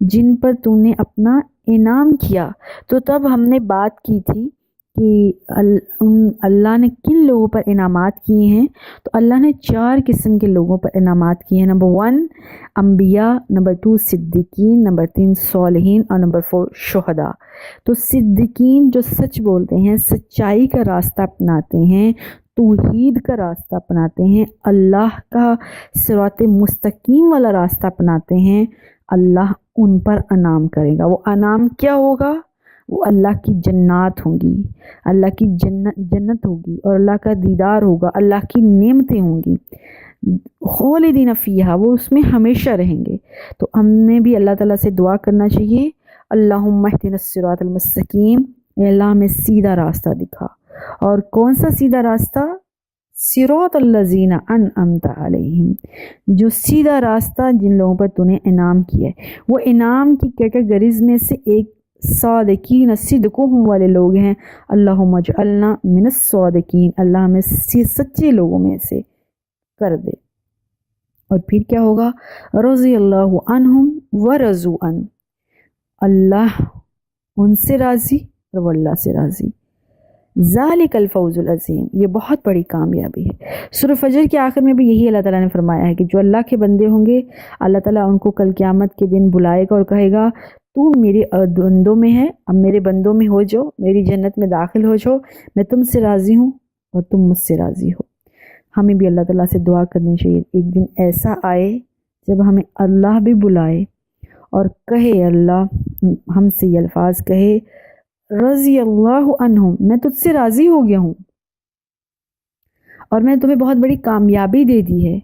جن پر تو نے اپنا انعام کیا۔ تو تب ہم نے بات کی تھی کہ اللہ نے کن لوگوں پر انعامات کیے ہیں، تو اللہ نے 4 قسم کے لوگوں پر انعامات کیے ہیں۔ نمبر 1 انبیاء، نمبر 2 صدیقین، نمبر 3 صالحین، اور نمبر 4 شہداء۔ تو صدیقین جو سچ بولتے ہیں، سچائی کا راستہ اپناتے ہیں، توحید کا راستہ اپناتے ہیں، اللہ کا صراط مستقیم والا راستہ اپناتے ہیں، اللہ ان پر انعام کرے گا۔ وہ انعام کیا ہوگا؟ وہ اللہ کی جنات ہوں گی، اللہ کی جنت ہوگی، اور اللہ کا دیدار ہوگا، اللہ کی نعمتیں ہوں گی، خالدین فیہا، وہ اس میں ہمیشہ رہیں گے۔ تو ہم نے بھی اللہ تعالیٰ سے دعا کرنا چاہیے، اللہم اہدنا الصراط المستقیم، اے اللہ ہمیں سیدھا راستہ دکھا۔ اور کون سا سیدھا راستہ؟ صراط الذین انعمت علیہم، جو سیدھا راستہ جن لوگوں پر تو نے انعام کیا ہے۔ وہ انعام کی کیٹیگریز میں سے ایک صادقین صدقہم والے لوگ ہیں۔ اللہم اجعلنا من الصادقین، اللہ ہمیں سچے لوگوں میں سے کر دے۔ اور پھر کیا ہوگا؟ رضی اللہ عنہم ورضوا عنہ، اللہ ان سے راضی اور وہ اللہ سے راضی۔ ذالک الفوز العظیم، یہ بہت بڑی کامیابی ہے۔ سورہ فجر کے آخر میں بھی یہی اللہ تعالیٰ نے فرمایا ہے کہ جو اللہ کے بندے ہوں گے، اللہ تعالیٰ ان کو کل قیامت کے دن بلائے گا اور کہے گا تو میرے بندوں میں ہے، اب میرے بندوں میں ہو جو، میری جنت میں داخل ہو جو، میں تم سے راضی ہوں اور تم مجھ سے راضی ہو۔ ہمیں بھی اللہ تعالیٰ سے دعا کرنی چاہیے ایک دن ایسا آئے جب ہمیں اللہ بھی بلائے اور کہے، اللہ ہم سے یہ الفاظ کہے، رضی اللہ عنہم، میں تجھ سے راضی ہو گیا ہوں اور میں تمہیں بہت بڑی کامیابی دے دی ہے۔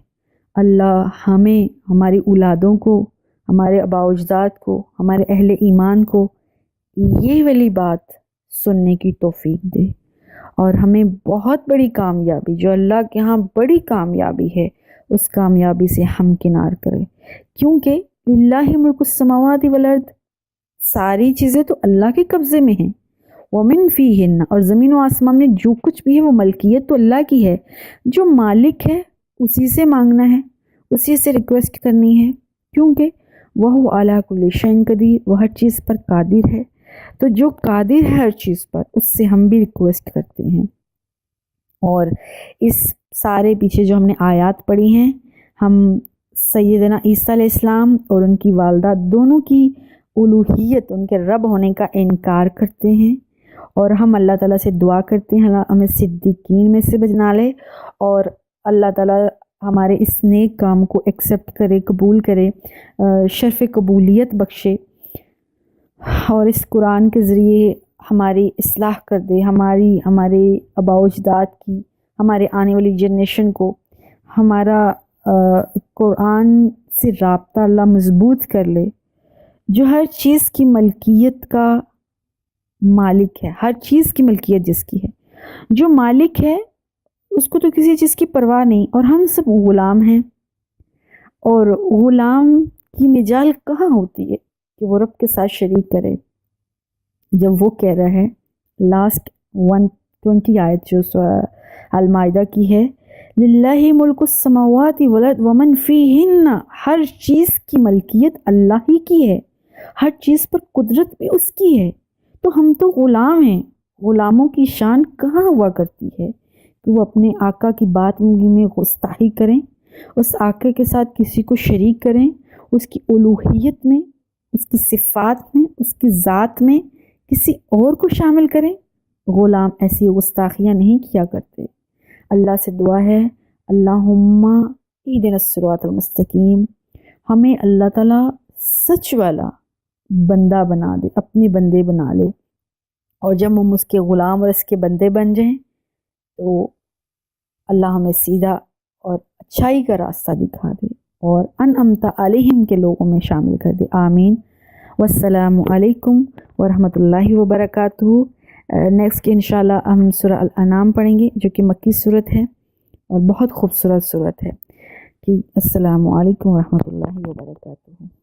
اللہ ہمیں، ہماری اولادوں کو، ہمارے آباء و اجداد کو، ہمارے اہل ایمان کو یہ والی بات سننے کی توفیق دے، اور ہمیں بہت بڑی کامیابی، جو اللہ کے ہاں بڑی کامیابی ہے، اس کامیابی سے ہمکنار کرے، کیونکہ للہ ملک السماوات والارض، ساری چیزیں تو اللہ کے قبضے میں ہیں، ومن فیہن، اور زمین و آسمان میں جو کچھ بھی ہے وہ ملکیت تو اللہ کی ہے، جو مالک ہے اسی سے مانگنا ہے، اسی سے ریکویسٹ کرنی ہے، کیونکہ وہ علی کل شیء قدیر، وہ ہر چیز پر قادر ہے۔ تو جو قادر ہے ہر چیز پر، اس سے ہم بھی ریکویسٹ کرتے ہیں۔ اور اس سارے پیچھے جو ہم نے آیات پڑھی ہیں، ہم سیدنا عیسیٰ علیہ السلام اور ان کی والدہ دونوں کی الوہیت، ان کے رب ہونے کا انکار کرتے ہیں، اور ہم اللہ تعالیٰ سے دعا کرتے ہیں اللہ ہمیں صدیقین میں سے بنا لے، اور اللہ تعالیٰ ہمارے اس نیک کام کو ایکسیپٹ کرے، قبول کرے، شرف قبولیت بخشے، اور اس قرآن کے ذریعے ہماری اصلاح کر دے، ہمارے آباء و اجداد کی، ہمارے آنے والی جنریشن کو ہمارا قرآن سے رابطہ اللہ مضبوط کر لے، جو ہر چیز کی ملکیت کا مالک ہے، ہر چیز کی ملکیت جس کی ہے، جو مالک ہے اس کو تو کسی چیز کی پرواہ نہیں، اور ہم سب غلام ہیں، اور غلام کی مجال کہاں ہوتی ہے کہ وہ رب کے ساتھ شریک کرے، جب وہ کہہ رہا ہے لاسٹ 120 آیت جو المائدہ کی ہے، للہ ملک السماوات والارض ومن فیہن، ہر چیز کی ملکیت اللہ ہی کی ہے، ہر چیز پر قدرت بھی اس کی ہے، تو ہم تو غلام ہیں۔ غلاموں کی شان کہاں ہوا کرتی ہے کہ وہ اپنے آقا کی بات میں گستاخی کریں، اس آقا کے ساتھ کسی کو شریک کریں، اس کی الوہیت میں، اس کی صفات میں، اس کی ذات میں کسی اور کو شامل کریں۔ غلام ایسی گستاخیاں نہیں کیا کرتے۔ اللہ سے دعا ہے، اللہم اہدنا الصراط المستقیم، ہمیں اللہ تعالیٰ سچ والا بندہ بنا دے، اپنے بندے بنا لے، اور جب ہم اس کے غلام اور اس کے بندے بن جائیں تو اللہ ہمیں سیدھا اور اچھائی کا راستہ دکھا دے، اور انعمت علیہم کے لوگوں میں شامل کر دے۔ آمین۔ والسلام علیکم ورحمۃ اللہ وبرکاتہ۔ نیکسٹ انشاءاللہ ہم سورہ الانعام پڑھیں گے، جو کہ مکی صورت ہے اور بہت خوبصورت صورت ہے۔ السلام علیکم ورحمۃ اللہ وبرکاتہ۔